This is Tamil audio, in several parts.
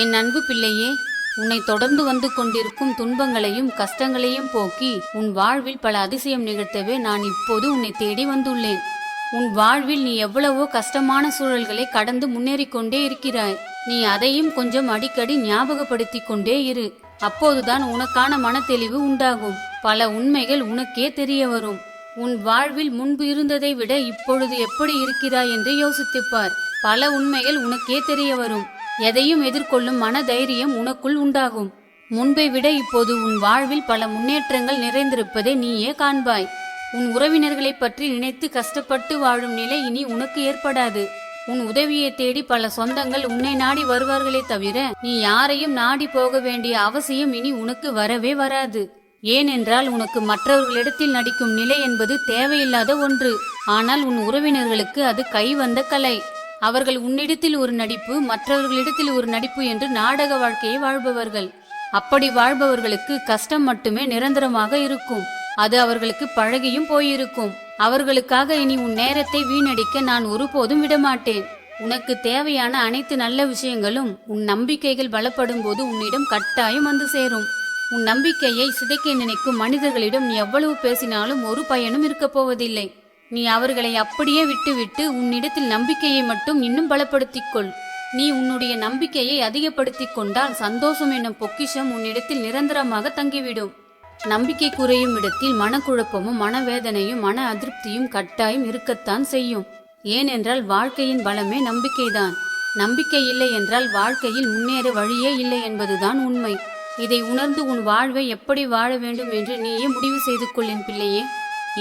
என் அன்பு பிள்ளையே, உன்னை தொடர்ந்து வந்து கொண்டிருக்கும் துன்பங்களையும் கஷ்டங்களையும் போக்கி உன் வாழ்வில் பல அதிசயம் நிகழ்த்தவே நான் இப்போது உன்னை தேடி வந்துள்ளேன். உன் வாழ்வில் நீ எவ்வளவோ கஷ்டமான சூழல்களை கடந்து முன்னேறிக் கொண்டே இருக்கிறாய். நீ அதையும் கொஞ்சம் அடிக்கடி ஞாபகப்படுத்தி கொண்டே இரு. அப்போதுதான் உனக்கான மனத்தெளிவு உண்டாகும். பல உண்மைகள் உனக்கே தெரிய வரும். உன் வாழ்வில் முன்பு இருந்ததை விட இப்பொழுது எப்படி இருக்கிறாய் என்று யோசித்துப்பார். பல உண்மைகள் உனக்கே தெரிய வரும். எதையும் எதிர்கொள்ளும் மன தைரியம் உனக்குள் உண்டாகும். முன்பை விட இப்போது உன் வாழ்வில் பல முன்னேற்றங்கள் நிறைந்திருப்பதை நீயே காண்பாய். உன் உறவினர்களை பற்றி நினைத்து கஷ்டப்பட்டு வாழும் நிலை இனி உனக்கு ஏற்படாது. உன் உதவியை தேடி பல சொந்தங்கள் உன்னை நாடி வருவார்களே தவிர நீ யாரையும் நாடி போக வேண்டிய அவசியம் இனி உனக்கு வரவே வராது. ஏனென்றால் உனக்கு மற்றவர்களிடத்தில் நடிக்கும் நிலை என்பது தேவையில்லாத ஒன்று. ஆனால் உன் உறவினர்களுக்கு அது கைவந்த கலை. அவர்கள் உன்னிடத்தில் ஒரு நடிப்பு, மற்றவர்களிடத்தில் ஒரு நடிப்பு என்று நாடக வாழ்க்கையை வாழ்பவர்கள். அப்படி வாழ்பவர்களுக்கு கஷ்டம் மட்டுமே நிரந்தரமாக இருக்கும். அது அவர்களுக்கு பழகியும் போயிருக்கும். அவர்களுக்காக இனி உன் நேரத்தை வீணடிக்க நான் ஒருபோதும் விடமாட்டேன். உனக்கு தேவையான அனைத்து நல்ல விஷயங்களும் உன் நம்பிக்கைகள் பலப்படும் போது உன்னிடம் கட்டாயம் வந்து சேரும். உன் நம்பிக்கையை சிதைக்க நினைக்கும் மனிதர்களிடம் நீ எவ்வளவு பேசினாலும் ஒரு பயனும் இருக்கப் போவதில்லை. நீ அவர்களை அப்படியே விட்டுவிட்டு உன்னிடத்தில் நம்பிக்கையை மட்டும் இன்னும் பலப்படுத்திக் கொள். நீ உன்னுடைய நம்பிக்கையை அதிகப்படுத்திக் கொண்டால் சந்தோஷம் என்னும் பொக்கிஷம் உன்னிடத்தில் நிரந்தரமாக தங்கிவிடும். நம்பிக்கை குறையும் இடத்தில் மனக்குழப்பமும் மனவேதனையும் மன அதிருப்தியும் கட்டாயம் இருக்கத்தான் செய்யும். ஏனென்றால் வாழ்க்கையின் பலமே நம்பிக்கைதான். நம்பிக்கை இல்லை என்றால் வாழ்க்கையில் முன்னேற வழியே இல்லை என்பதுதான் உண்மை. இதை உணர்ந்து உன் வாழ்வை எப்படி வாழ வேண்டும் என்று நீயே முடிவு செய்து கொள் என் பிள்ளையே.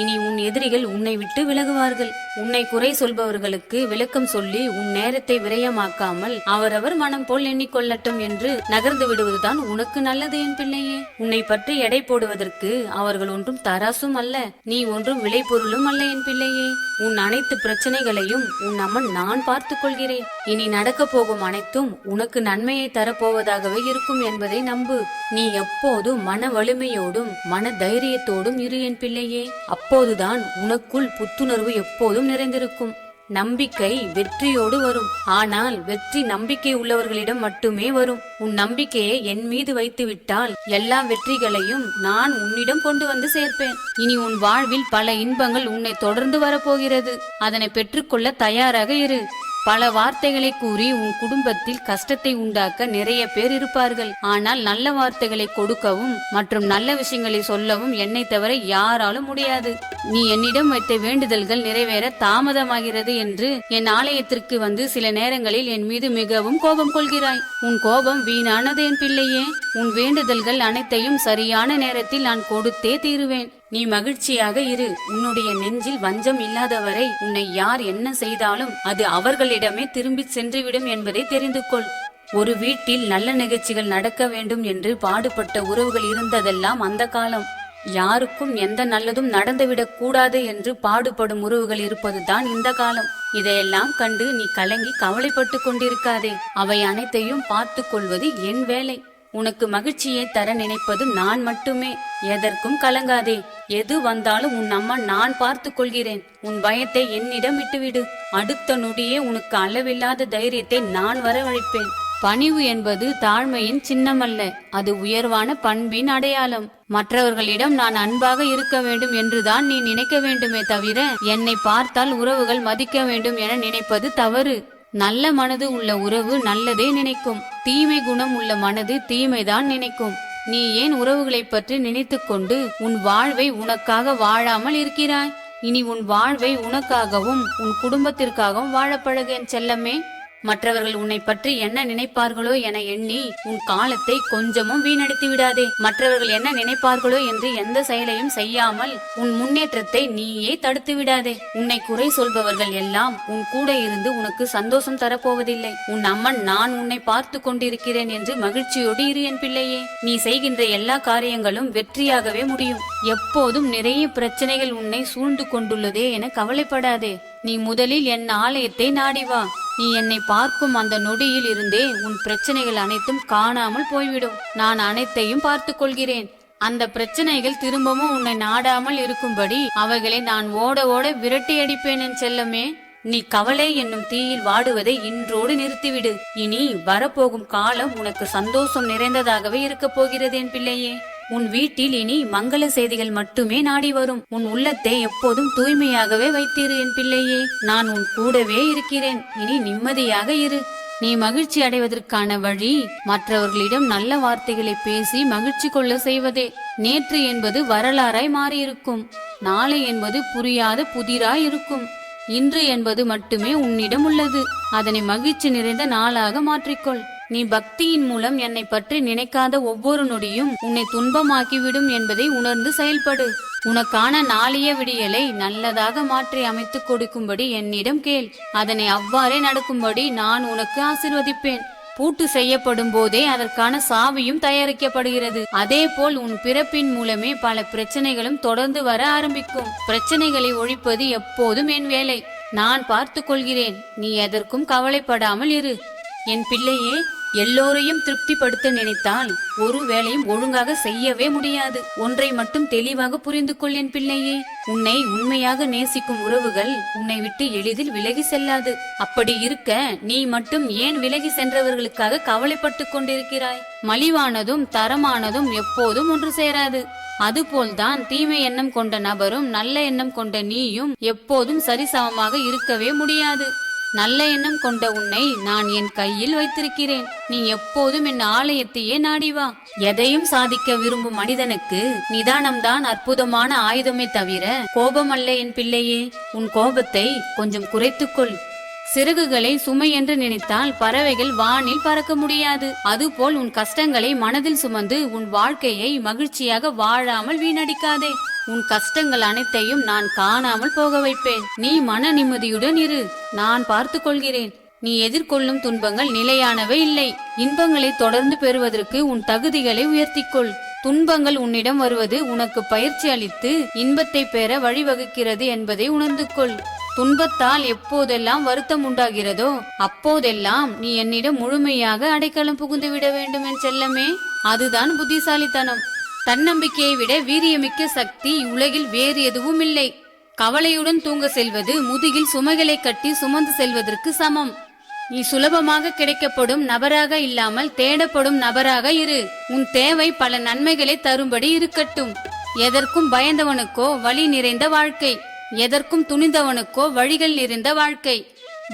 இனி உன் எதிரிகள் உன்னை விட்டு விலகுவார்கள். உன்னை குறை சொல்பவர்களுக்கு விளக்கம் சொல்லி உன் நேரத்தை விரயமாக்காமல் அவரவர் மனம் போல் எண்ணிக்கொள்ளட்டும் என்று நகர்ந்து விடுவதுதான் உனக்கு நல்லது என் பிள்ளையே. உன்னை பற்றி எடை போடுவதற்கு அவர்கள் ஒன்றும் தராசும் அல்ல, நீ ஒன்றும் விலை பொருளும் அல்ல என் பிள்ளையே. உன் அனைத்து பிரச்சனைகளையும் உன் அம்மன் நான் பார்த்துக் கொள்கிறேன். இனி நடக்க போகும் அனைத்தும் உனக்கு நன்மையை தரப்போவதாகவே இருக்கும் என்பதை நம்பு. நீ எப்போதும் மன வலிமையோடும் மன தைரியத்தோடும் இரு என் பிள்ளையே. அப்போதுதான் உனக்குள் புத்துணர்வு எப்போதும் நிறைந்திருக்கும். நம்பிக்கை வெற்றியோடு வரும். ஆனால் வெற்றி நம்பிக்கை உள்ளவர்களிடம் மட்டுமே வரும். உன் நம்பிக்கையை என் மீது வைத்து விட்டால் எல்லா வெற்றிகளையும் நான் உன்னிடம் கொண்டு வந்து சேர்ப்பேன். இனி உன் வாழ்வில் பல இன்பங்கள் உன்னை தொடர்ந்து வரப்போகிறது. அதனை பெற்றுக்கொள்ள தயாராக இரு. பல வார்த்தைகளை கூறி உன் குடும்பத்தில் கஷ்டத்தை உண்டாக்க நிறைய பேர் இருப்பார்கள். ஆனால் நல்ல வார்த்தைகளை கொடுக்கவும் மற்றும் நல்ல விஷயங்களை சொல்லவும் என்னை தவிர யாராலும் முடியாது. நீ என்னிடம் வைத்த வேண்டுதல்கள் நிறைவேற தாமதமாகிறது என்று என் ஆலயத்திற்கு வந்து சில நேரங்களில் என் மீது மிகவும் கோபம் கொள்கிறாய். உன் கோபம் வீணானது என் பிள்ளையே. உன் வேண்டுதல்கள் அனைத்தையும் சரியான நேரத்தில் நான் கொடுத்தே தீருவேன். நீ மகிழ்ச்சியாக இரு. உன்னுடைய நெஞ்சில் வஞ்சம் இல்லாதவரை உன்னை யார் என்ன செய்தாலும் அது அவர்களிடமே திரும்பி சென்றுவிடும் என்பதை தெரிந்து கொள். ஒரு வீட்டில் நல்ல நிகழ்ச்சிகள் நடக்க வேண்டும் என்று பாடுபட்ட உறவுகள் இருந்ததெல்லாம் அந்த காலம். யாருக்கும் எந்த நல்லதும் நடந்துவிடக் கூடாது என்று பாடுபடும் உறவுகள் இருப்பதுதான் இந்த காலம். இதையெல்லாம் கண்டு நீ கலங்கி கவலைப்பட்டு கொண்டிருக்காதே. அவை அனைத்தையும் பார்த்து கொள்வது என் வேலை. உனக்கு மகிழ்ச்சியை தர நினைப்பது நான் மட்டுமே. எதற்கும் கலங்காதே. எது வந்தாலும் உன் அம்மா நான் பார்த்து கொள்கிறேன். உன் பயத்தை என்னிடம் விட்டுவிடு. அடுத்த நொடியே உனக்கு அளவில்லாத தைரியத்தை நான் வரவழைப்பேன். பணிவு என்பது தாழ்மையின் சின்னமல்ல, அது உயர்வான பண்பின் அடையாளம். மற்றவர்களிடம் நான் அன்பாக இருக்க வேண்டும் என்றுதான் நீ நினைக்க வேண்டுமே தவிர என்னை பார்த்தால் உறவுகள் மதிக்க வேண்டும் என நினைப்பது தவறு. நல்ல மனது உள்ள உறவு நல்லதே நினைக்கும். தீமை குணம் உள்ள மனது தீமைதான் நினைக்கும். நீ ஏன் உறவுகளை பற்றி நினைத்து கொண்டு உன் வாழ்வை உனக்காக வாழாமல் இருக்கிறாய்? இனி உன் வாழ்வை உனக்காகவும் உன் குடும்பத்திற்காகவும் வாழ பழகு என் செல்லமே. மற்றவர்கள் உன்னை பற்றி என்ன நினைப்பார்களோ என எண்ணி உன் காலத்தை கொஞ்சமும் வீணடித்து விடாதே. மற்றவர்கள் என்ன நினைப்பார்களோ என்று எந்த செயலையும் செய்யாமல் உன் முன்னேற்றத்தை நீயே தடுத்து விடாதே. உன்னை குறை சொல்பவர்கள் எல்லாம் உன் கூட இருந்து உனக்கு சந்தோஷம் தரப்போவதில்லை. உன் அம்மன் நான் உன்னை பார்த்து கொண்டிருக்கிறேன் என்று மகிழ்ச்சியோடு இரு என் பிள்ளையே. நீ செய்கின்ற எல்லா காரியங்களும் வெற்றியாகவே முடியும். எப்போதும் நிறைய பிரச்சனைகள் உன்னை சூழ்ந்து கொண்டுள்ளதே என கவலைப்படாதே. நீ முதலில் என் ஆலயத்தை நாடிவா. நீ என்னை பார்க்கும் அந்த நொடியில் இருந்தே உன் பிரச்சனைகள் அனைத்தும் காணாமல் போய்விடும். நான் அனைத்தையும் பார்த்து கொள்கிறேன். அந்த பிரச்சனைகள் திரும்பவும் உன்னை நாடாமல் இருக்கும்படி அவைகளை நான் ஓட ஓட விரட்டி அடிப்பேன் என் செல்லமே. நீ கவலை என்னும் தீயில் வாடுவதை இன்றோடு நிறுத்திவிடு. இனி வரப்போகும் காலம் உனக்கு சந்தோஷம் நிறைந்ததாகவே இருக்கப் போகிறது என் பிள்ளையே. உன் வீட்டில் இனி மங்கள செய்திகள் மட்டுமே நாடி வரும். உன் உள்ளத்தை எப்போதும் தூய்மையாகவே வைத்திரு என் பிள்ளையே. நான் உன் கூடவே இருக்கிறேன். இனி நிம்மதியாக இரு. நீ மகிழ்ச்சி அடைவதற்கான வழி மற்றவர்களிடம் நல்ல வார்த்தைகளை பேசி மகிழ்ச்சி கொள்ள செய்வதே. நேற்று என்பது வரலாறாய் மாறியிருக்கும். நாளை என்பது புரியாத புதிராய் இருக்கும். இன்று என்பது மட்டுமே உன்னிடம் உள்ளது. அதனை மகிழ்ச்சி நிறைந்த நாளாக மாற்றிக்கொள். நீ பக்தியின் மூலம் என்னை பற்றி நினைக்காத ஒவ்வொரு நொடியும் உன்னை துன்பமாக்கிவிடும் என்பதை உணர்ந்து செயல்படு. உனக்கான நாளைய விடியலை நல்லதாக மாற்றி அமைத்து கொடுக்கும்படி என்னிடம் கேள். அதனை அவ்வாறே நடக்கும்படி நான் உனக்கு ஆசீர்வதிப்பேன். பூட்டு செய்யப்படும் போதே அதற்கான சாவியும் தயாரிக்கப்படுகிறது. அதே போல் உன் பிறப்பின் மூலமே பல பிரச்சனைகளும் தொடர்ந்து வர ஆரம்பிக்கும். பிரச்சனைகளை ஒழிப்பது எப்போதும் என் வேலை. நான் பார்த்து கொள்கிறேன். நீ எதற்கும் கவலைப்படாமல் இரு என் பிள்ளையே. எல்லோரையும் திருப்திப்படுத்த நினைத்தால் ஒரு வேளையும் ஒழுங்காக செய்யவே முடியாது. ஒன்றை மட்டும் தெளிவாக புரிந்து கொள் என் பிள்ளையே. உன்னை உண்மையாக நேசிக்கும் உறவுகள் உன்னை விட்டு எளிதில் விலகி செல்லாது. அப்படி இருக்க நீ மட்டும் ஏன் விலகி சென்றவர்களுக்காக கவலைப்பட்டு கொண்டிருக்கிறாய்? மலிவானதும் தரமானதும் எப்போதும் ஒன்று சேராது. அதுபோல்தான் தீமை எண்ணம் கொண்ட நபரும் நல்ல எண்ணம் கொண்ட நீயும் எப்போதும் சரிசமமாக இருக்கவே முடியாது. நல்ல எண்ணம் கொண்ட உன்னை நான் என் கையில் வைத்திருக்கிறேன். நீ எப்போதும் என் ஆலயத்தையே நாடிவா. எதையும் சாதிக்க விரும்பும் மனிதனுக்கு நிதானம்தான் அற்புதமான ஆயுதமே தவிர கோபம் அல்ல என் பிள்ளையே. உன் கோபத்தை கொஞ்சம் குறைத்துக்கொள். சிறகுகளை சுமை என்று நினைத்தால் பறவைகள் வானில் பறக்க முடியாது. அதுபோல் உன் கஷ்டங்களை மனதில் சுமந்து உன் வாழ்க்கையை மகிழ்ச்சியாக வாழாமல் வீணடிக்காதே. உன் கஷ்டங்கள் அனைத்தையும் நான் காணாமல் போக வைப்பேன். நீ மன நிம்மதியுடன் இரு. நான் பார்த்து கொள்கிறேன். நீ எதிர்கொள்ளும் துன்பங்கள் நிலையானவை இல்லை. இன்பங்களை தொடர்ந்து பெறுவதற்கு உன் தகுதிகளை உயர்த்திக்கொள். துன்பங்கள் உன்னிடம் வருவது உனக்கு பயிற்சி அளித்து இன்பத்தை பெற வழிவகுக்கிறது என்பதை உணர்ந்து கொள். துன்பத்தால் எப்போதெல்லாம் வருத்தம் உண்டாகிறதோ அப்போதெல்லாம் நீ என்னிடம் முழுமையாக அடைக்கலம் புகுந்து விட வேண்டும் என் செல்லமே. அதுதான் புத்திசாலித்தனம். தன்னம்பிக்கையை விட வீரியமிக்க சக்தி உலகில் வேறு எதுவும் இல்லை. கவலையுடன் தூங்க செல்வது முதுகில் சுமைகளை கட்டி சுமந்து செல்வதற்கு சமம். நீ சுலபமாக கிடைக்கப்படும் நபராக இல்லாமல் தேடப்படும் நபராக இரு. உன் தேவை பல நன்மைகளை தரும்படி இருக்கட்டும். எதற்கும் பயந்தவனுக்கோ வழி நிறைந்த வாழ்க்கை, எதற்கும் துணிந்தவனுக்கோ வழிகள் நிறைந்த வாழ்க்கை.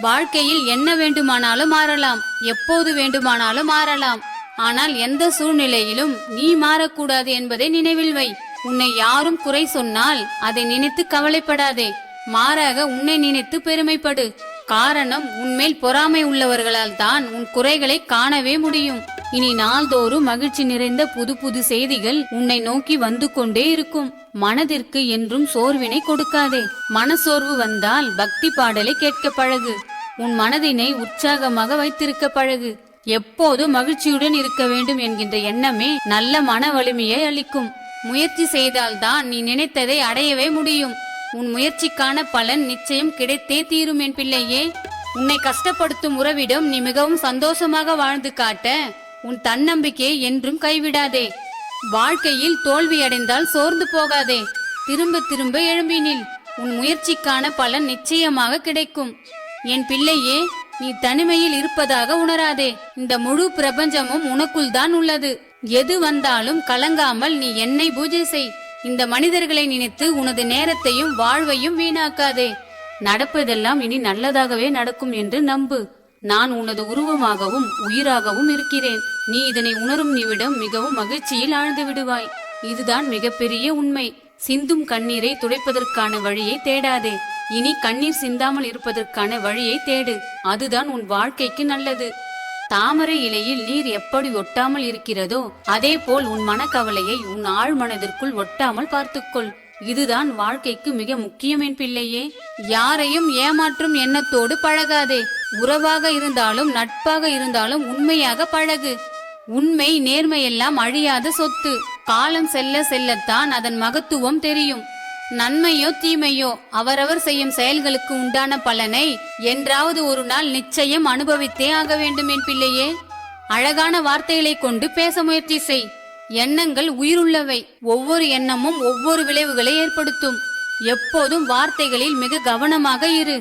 வாழ்க்கையில் என்ன வேண்டுமானாலும் மாறலாம், எப்போது வேண்டுமானாலும் மாறலாம். ஆனால் எந்த சூழ்நிலையிலும் நீ மாறக்கூடாது என்பதை நினைவில் வை. உன்னை யாரும் குறை சொன்னால் அதை நினைத்து கவலைப்படாதே. மாறாக உன்னை நினைத்து பெருமைப்படு. காரணம், உன்மேல் பொறாமை உள்ளவர்களால் தான் உன் குறைகளை காணவே முடியும். இனி நாள்தோறும் மகிழ்ச்சி நிறைந்த புது புது செய்திகள் உன்னை நோக்கி வந்து கொண்டே இருக்கும். மனதிற்கு என்றும் சோர்வினை கொடுக்காதே. மனசோர்வு வந்தால் பக்தி பாடலை கேட்க பழகு. உன் மனதினை உற்சாகமாக வைத்திருக்க பழகு. எப்போது மகிழ்ச்சியுடன் இருக்க வேண்டும் என்கின்ற எண்ணமே நல்ல மன வலிமையை அளிக்கும். முயற்சி செய்தால்தான் நீ நினைத்ததை அடையவே முடியும். உன் முயற்சிக்கான பலன் நிச்சயம் கிடைத்தே தீரும் என் பிள்ளையே. உன்னை கஷ்டப்படுத்தும் உறவிடம் நீ மிகவும் சந்தோஷமாக வாழ்ந்து காட்ட உன் தன்னம்பிக்கையை என்றும் கைவிடாதே. வாழ்க்கையில் தோல்வியடைந்தால் சோர்ந்து போகாதே. திரும்ப திரும்ப எழும்பினில் உன் முயற்சிக்கான பலன் நிச்சயமாக கிடைக்கும். என் பிள்ளையே, நீ தனிமையில் இருப்பதாக உணராதே. இந்த முழு பிரபஞ்சமும் உனக்குள் தான் உள்ளது. எது வந்தாலும் கலங்காமல் நீ என்னை பூஜை செய். இந்த மனிதர்களை நினைத்து உனது நேரத்தையும் வாழ்வையும் வீணாக்காதே. நடப்பதெல்லாம் இனி நல்லதாகவே நடக்கும் என்று நம்பு. நான் உனது உருவமாகவும் உயிராகவும் இருக்கிறேன். நீ இதனை உணரும் நிமிடம் மிகவும் மகிழ்ச்சியில் ஆழ்ந்து விடுவாய். இதுதான் மிகப்பெரிய உண்மை. சிந்தும் கண்ணீரை துடைப்பதற்கான வழியை தேடாதே. இனி கண்ணீர் சிந்தாமல் இருப்பதற்கான வழியை தேடு. அதுதான் உன் வாழ்க்கைக்கு நல்லது. தாமரை இலையில் நீர் எப்படி ஒட்டாமல் இருக்கிறதோ அதே போல் உன் மனக்கவலையை உன் ஆழ் மனதிற்குள் ஒட்டாமல் பார்த்துக்கொள். இதுதான் வாழ்க்கைக்கு மிக முக்கியம் என் பிள்ளையே. யாரையும் ஏமாற்றும் எண்ணத்தோடு பழகாதே. உறவாக இருந்தாலும் நட்பாக இருந்தாலும் உண்மையாக பழகு. உண்மை நேர்மையெல்லாம் அழியாத சொத்து. காலம் செல்ல செல்லத்தான் அதன் மகத்துவம் தெரியும். நன்மையோ தீமையோ அவரவர் செய்யும் செயல்களுக்கு உண்டான பலனை என்றாவது ஒரு நாள் நிச்சயம் அனுபவித்தே ஆக வேண்டும் என் பிள்ளையே. அழகான வார்த்தைகளை கொண்டு பேச முயற்சி செய். எண்ணங்கள் உயிருள்ளவை. ஒவ்வொரு எண்ணமும் ஒவ்வொரு விளைவுகளை ஏற்படுத்தும். எப்போதும் வார்த்தைகளில் மிக கவனமாக இரு.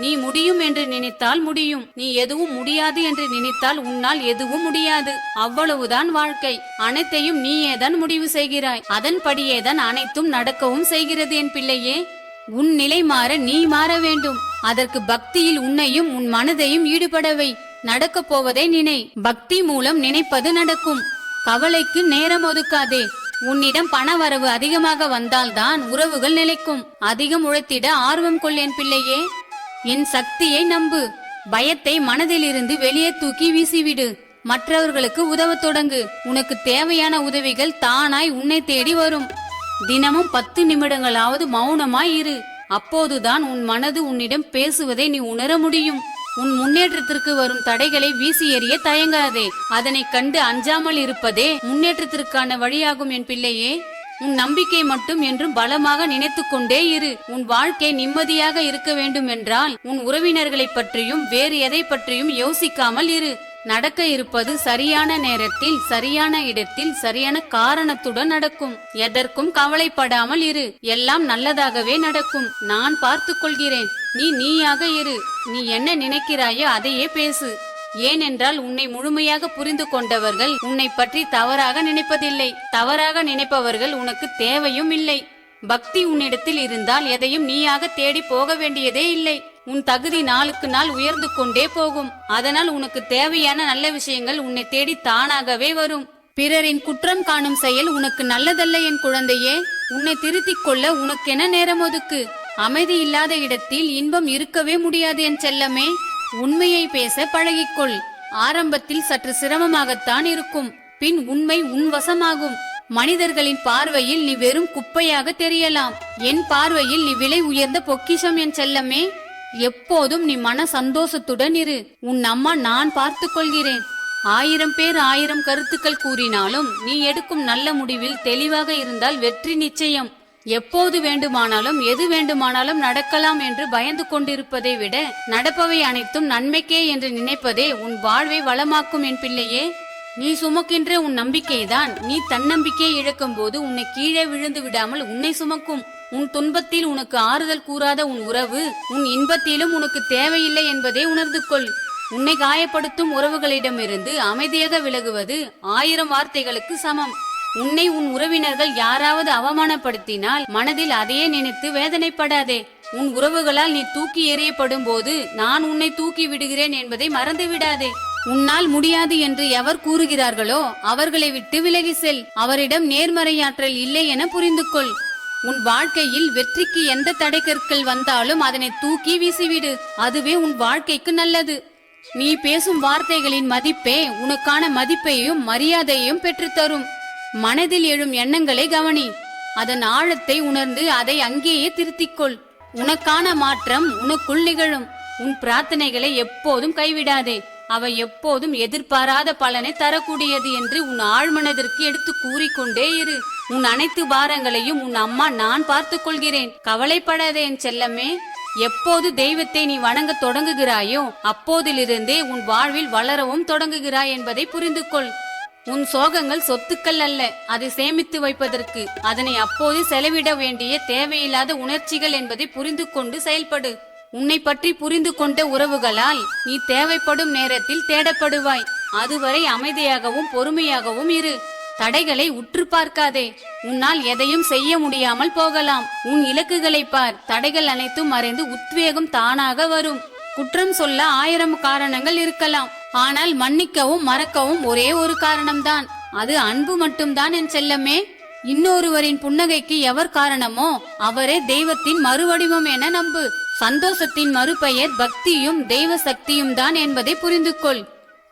நீ முடியும் என்று நினைத்தால் முடியும், நீ எதுவும் முடியாது என்று நினைத்தால் உன்னால் எதுவும் முடியாது. அவ்வளவுதான் வாழ்க்கை. அனைத்தையும் நீயேதான் முடிவு செய்கிறாய். அதன்படியேதான் அனைத்தும் நடக்கவும் செய்கிறது என் பிள்ளையே. உன் நிலை மாற நீ மாற வேண்டும். அதற்கு பக்தியில் உன்னையும் உன் மனதையும் ஈடுபடவை. நடக்கப் போவதை நினை. பக்தி மூலம் நினைப்பது நடக்கும். கவலைக்கு நேரம் ஒதுக்காதே. உன்னிடம் பண வரவு அதிகமாக வந்தால்தான் உறவுகள் நிலைக்கும். அதிகம் உழைத்திட ஆர்வம் கொள் என் பிள்ளையே. என் சக்தியை நம்பு. பயத்தை மனதிலிருந்து வெளியே தூக்கி வீசிவிடு. மற்றவர்களுக்கு உதவத் தொடங்கு. உனக்கு தேவையான உதவிகள் தானாய் உன்னை தேடி வரும். தினமும் 10 நிமிடங்களாவது மௌனமாய் இரு. அப்போதுதான் உன் மனது உன்னிடம் பேசுவதை நீ உணர முடியும். உன் முன்னேற்றத்திற்கு வரும் தடைகளை வீசி எறிய தயங்காதே. அதனை கண்டு அஞ்சாமல் இருப்பதே முன்னேற்றத்திற்கான வழியாகும் என் பிள்ளையே. உன் நம்பிக்கை மட்டும் என்றும் பலமாக நினைத்து கொண்டே இரு. உன் வாழ்க்கை நிம்மதியாக இருக்க வேண்டும் என்றால் உன் உறவினர்களை பற்றியும் வேறு எதை பற்றியும் யோசிக்காமல் இரு. நடக்க இருப்பது சரியான நேரத்தில் சரியான இடத்தில் சரியான காரணத்துடன் நடக்கும். எதற்கும் கவலைப்படாமல் இரு. எல்லாம் நல்லதாகவே நடக்கும். நான் பார்த்துக் கொள்கிறேன். நீ நீயாக இரு. நீ என்ன நினைக்கிறாயோ அதையே பேசு. ஏனென்றால் உன்னை முழுமையாக புரிந்து கொண்டவர்கள் உன்னை பற்றி தவறாக நினைப்பதில்லை. தவறாக நினைப்பவர்கள் உனக்கு தேவையும் இல்லை. பக்தி உன்னிடத்தில் இருந்தால் எதையும் நீயாக தேடி போக வேண்டியதே இல்லை. உன் தகுதி நாளுக்கு நாள் உயர்ந்து கொண்டே போகும். அதனால் உனக்கு தேவையான நல்ல விஷயங்கள் உன்னை தேடி தானாகவே வரும். பிறரின் குற்றம் காணும் செயல் உனக்கு நல்லதல்ல என் குழந்தையே. உன்னை திருத்திக் கொள்ள உனக்கென நேரம் ஒதுக்கு. அமைதி இல்லாத இடத்தில் இன்பம் இருக்கவே முடியாது என் செல்லமே. உண்மையை பேச பழகிக்கொள். ஆரம்பத்தில் சற்று சிரமமாகத்தான் இருக்கும். பின் உண்மை உன் வசமாகும். மனிதர்களின் பார்வையில் நீ வெறும் குப்பையாக தெரியலாம். என் பார்வையில் நீ விலை உயர்ந்த பொக்கிஷம் என் செல்லமே. எப்போதும் நீ மன சந்தோஷத்துடன் இரு. உன் அம்மா நான் பார்த்துக் கொள்கிறேன். 1000 பேர் 1000 கருத்துக்கள் கூறினாலும் நீ எடுக்கும் நல்ல முடிவில் தெளிவாக இருந்தால் வெற்றி நிச்சயம். எப்போது வேண்டுமானாலும் எது வேண்டுமானாலும் நடக்கலாம் என்று பயந்து கொண்டிருப்பதை விட நடப்பவை அனைத்தும் நன்மைக்கே என்று நினைப்பதே உன் வாழ்வை வளமாக்கும் என் பிள்ளையே. நீ சுமக்கின்ற உன் நம்பிக்கைதான் நீ தன்னம்பிக்கையை இழக்கும் போது உன்னை கீழே விழுந்து விடாமல் உன்னை சுமக்கும். உன் துன்பத்தில் உனக்கு ஆறுதல் கூறாத உன் உறவு உன் இன்பத்திலும் உனக்கு தேவையில்லை என்பதை உணர்ந்து கொள். உன்னை காயப்படுத்தும் உறவுகளிடமிருந்து அமைதியாக விலகுவது 1000 வார்த்தைகளுக்கு சமம். உன்னை உன் உறவினர்கள் யாராவது அவமானப்படுத்தினால் மனதில் அதையே நினைத்து வேதனைப்படாதே. உன் உறவுகளால் நீ தூக்கி எறியப்படும் போது நான் உன்னை தூக்கி விடுகிறேன் என்பதை மறந்து விடாதே. உன்னால் முடியாது என்று எவர் கூறுகிறார்களோ அவர்களை விட்டு விலகி செல். அவரிடம் நேர்மறையாற்றல் இல்லை என புரிந்து கொள். உன் வாழ்க்கையில் வெற்றிக்கு எந்த தடைக்கற்கள் வந்தாலும் அதனை தூக்கி வீசிவிடு. அதுவே உன் வாழ்க்கைக்கு நல்லது. நீ பேசும் வார்த்தைகளின் மதிப்பே உனக்கான மதிப்பையும் மரியாதையையும் பெற்றுத்தரும். மனதில் எழும் எண்ணங்களை கவனி. அதன் ஆழத்தை உணர்ந்து அதை அங்கேயே திருத்திக்கொள். உனக்கான மாற்றம் உனக்குள் நிகழும். உன் பிரார்த்தனைகளை எப்போதும் கைவிடாதே. அவை எப்போதும் எதிர்பாராத பலனை தரக்கூடியது என்று உன் ஆழ்மனதிற்கு எடுத்து கூறிக்கொண்டே இரு. உன் அனைத்து பாரங்களையும் உன் அம்மா நான் பார்த்துக் கொள்கிறேன். கவலைப்படாதே என் செல்லமே. எப்போது தெய்வத்தை நீ வணங்க தொடங்குகிறாயோ அப்போதிலிருந்தே உன் வாழ்வில் வளரவும் தொடங்குகிறாய் என்பதை புரிந்து கொள். உன் சோகங்கள் சொத்துக்கள் அல்ல, அதை சேமித்து வைப்பதற்கு. அதனை அப்போது செலவிட வேண்டிய தேவையில்லாத உணர்ச்சிகள் என்பதை புரிந்து கொண்டு செயல்படு. உன்னை பற்றி புரிந்து கொண்ட உறவுகளால் நீ தேவைப்படும் நேரத்தில் தேடப்படுவாய். அதுவரை அமைதியாகவும் பொறுமையாகவும் இரு. தடைகளை உற்று பார்க்காதே. உன்னால் எதையும் செய்ய முடியாமல் போகலாம். உன் இலக்குகளை பார். தடைகள் அனைத்தும் மறைந்து உத்வேகம் தானாக வரும். குற்றம் சொல்ல 1000 காரணங்கள் இருக்கலாம். ஆனால் மன்னிக்கவும் மறக்கவும் ஒரே ஒரு காரணம்தான். அது அன்பு மட்டும்தான் என் செல்லமே. இன்னொருவரின் புன்னகைக்கு எவர் காரணமோ அவரே தெய்வத்தின் மறுவடிவம் என நம்பு. சந்தோஷத்தின் மறுபெயர் பக்தியும் தெய்வ சக்தியும் தான் என்பதை புரிந்து கொள்.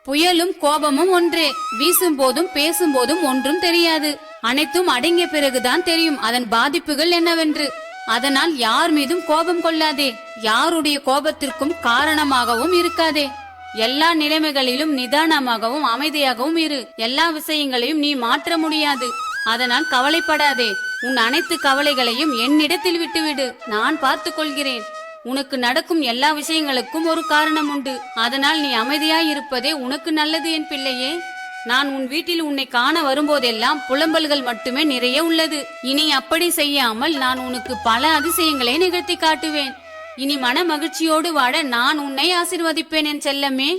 புயலும் கோபமும் ஒன்றே. வீசும் போதும் பேசும் போதும் ஒன்றும் தெரியாது. அனைத்தும் அடங்கிய பிறகுதான் தெரியும் அதன் பாதிப்புகள் என்னவென்று. அதனால் யார் மீதும் கோபம் கொள்ளாதே. யாருடைய கோபத்திற்கும் காரணமாகவும் இருக்காதே. எல்லா நிலைமைகளிலும் நிதானமாகவும் அமைதியாகவும் இரு. எல்லா விஷயங்களையும் நீ மாற்ற முடியாது. அதனால் கவலைப்படாதே. உன் அனைத்து கவலைகளையும் என்னிடத்தில் விட்டுவிடு. நான் பார்த்துக் கொள்கிறேன். உனக்கு நடக்கும் எல்லா விஷயங்களுக்கும் ஒரு காரணம் உண்டு. அதனால் நீ அமைதியாய் இருப்பதே உனக்கு நல்லது என் பிள்ளையே. நான் உன் வீட்டில் உன்னை காண வரும்போதெல்லாம் புலம்பல்கள் மட்டுமே நிறைய உள்ளது. இனி அப்படி செய்யாமல் நான் உனக்கு பல அதிசயங்களை நிகழ்த்தி காட்டுவேன். இனி மன மகிழ்ச்சியோடு வாழ நான் உன்னை ஆசிர்வதிப்பேன் என் செல்லமே.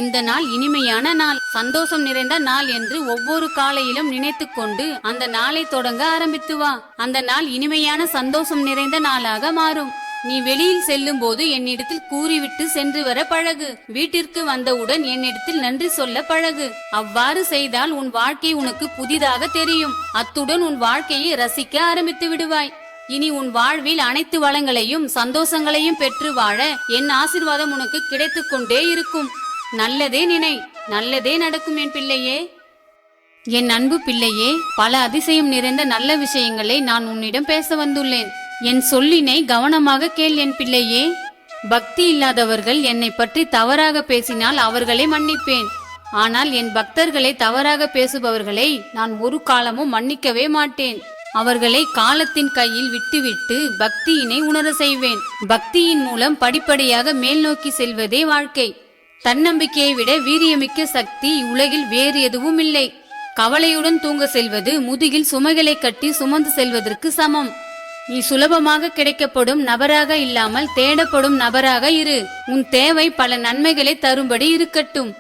இந்த நாள் இனிமையான நாள், சந்தோஷம் நிறைந்த நாள் என்று ஒவ்வொரு காலையிலும் நினைத்து கொண்டு அந்த நாளை தொடங்க ஆரம்பித்து வா. அந்த நாள் இனிமையான சந்தோஷம் நிறைந்த நாளாக மாறும். நீ வெளியில் செல்லும் போது என்னிடத்தில் கூறிவிட்டு சென்று வர பழகு. வீட்டிற்கு வந்தவுடன் என்னிடத்தில் நன்றி சொல்ல பழகு. அவ்வாறு செய்தால் உன் வாழ்க்கை உனக்கு புதிதாக தெரியும். அத்துடன் உன் வாழ்க்கையை ரசிக்க ஆரம்பித்து விடுவாய். இனி உன் வாழ்வில் அனைத்து வளங்களையும் சந்தோஷங்களையும் பெற்று வாழ என் ஆசீர்வாதம் உனக்கு கிடைத்துக் கொண்டே இருக்கும். நல்லதே நினை, நல்லதே நடக்கும் என் பிள்ளையே. என் அன்பு பிள்ளையே, பல அதிசயம் நிறைந்த நல்ல விஷயங்களை நான் உன்னிடம் பேச வந்துள்ளேன். என் சொல்லினை கவனமாக கேள் என் பிள்ளையே. பக்தி இல்லாதவர்கள் என்னை பற்றி தவறாக பேசினால் அவர்களை மன்னிப்பேன். ஆனால் என் பக்தர்களை தவறாக பேசுபவர்களை நான் ஒரு காலமும் மன்னிக்கவே மாட்டேன். அவர்களை காலத்தின் கையில் விட்டுவிட்டு பக்தியினை உணர செய்வேன். பக்தியின் மூலம் படிப்படியாக மேல் நோக்கி செல்வதே வாழ்க்கை. தன்னம்பிக்கையை விட வீரியமிக்க சக்தி உலகில் வேறு எதுவும் இல்லை. கவலையுடன் தூங்க செல்வது முதுகில் சுமைகளை கட்டி சுமந்து செல்வதற்கு சமம். நீ சுலபமாக கிடைக்கப்படும் நபராக இல்லாமல் தேடப்படும் நபராக இரு. உன் தேவை பல நன்மைகளை தரும்படி இருக்கட்டும்.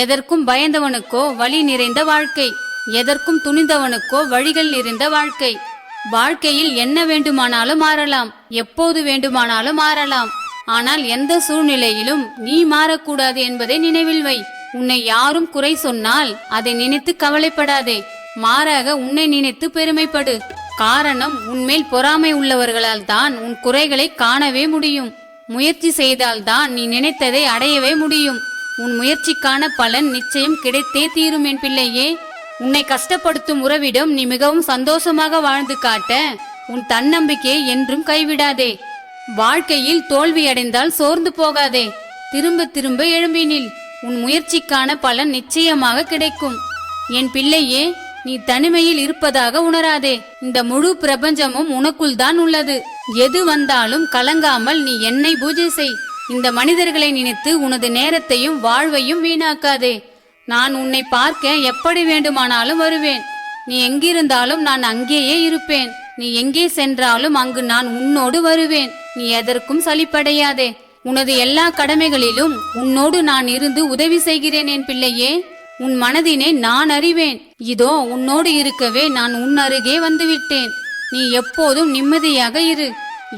எதற்கும் பயந்தவனுக்கோ வழி நிறைந்த வாழ்க்கை, எதற்கும் துணிந்தவனுக்கோ வழிகள் நிறைந்த வாழ்க்கை. வாழ்க்கையில் என்ன வேண்டுமானாலும் மாறலாம், எப்போது வேண்டுமானாலும் மாறலாம். ஆனால் எந்த சூழ்நிலையிலும் நீ மாறக்கூடாது என்பதை நினைவில் வை. உன்னை யாரும் குறை சொன்னால் அதை நினைத்து கவலைப்படாதே. மாறாக உன்னை நினைத்து பெருமைப்படு. காரணம், உன்மேல் பொறாமை உள்ளவர்களால் தான் உன் குறைகளை காணவே முடியும். முயற்சி செய்தால்தான் நீ நினைத்ததை அடையவே முடியும். உன் முயற்சிக்கான பலன் நிச்சயம் கிடைத்தே தீரும் என் பிள்ளையே. உன்னை கஷ்டப்படுத்தும் உறவிடம் நீ மிகவும் சந்தோஷமாக வாழ்ந்து காட்ட உன் தன்னம்பிக்கையை என்றும் கைவிடாதே. வாழ்க்கையில் தோல்வியடைந்தால் சோர்ந்து போகாதே. திரும்ப திரும்ப எழும்பினில் உன் முயற்சிக்கான பலன் நிச்சயமாக கிடைக்கும். என் பிள்ளையே, நீ தனிமையில் இருப்பதாக உணராதே. இந்த முழு பிரபஞ்சமும் உனக்குள் தான் உள்ளது. எது வந்தாலும் கலங்காமல் நீ என்னை பூஜை செய். இந்த மனிதர்களை நினைத்து உனது நேரத்தையும் வாழ்வையும் வீணாக்காதே. நான் உன்னை பார்க்க எப்படி வேண்டுமானாலும் வருவேன். நீ எங்கிருந்தாலும் நான் அங்கேயே இருப்பேன். நீ எங்கே சென்றாலும் அங்கு நான் உன்னோடு வருவேன். நீ எதற்கும் சலிப்படையாதே. உனது எல்லா கடமைகளிலும் உன்னோடு நான் இருந்து உதவி செய்கிறேன் என் பிள்ளையே. உன் மனதினை நான் அறிவேன். இதோ உன்னோடு இருக்கவே நான் உன் அருகே வந்துவிட்டேன். நீ எப்போதும் நிம்மதியாக இரு.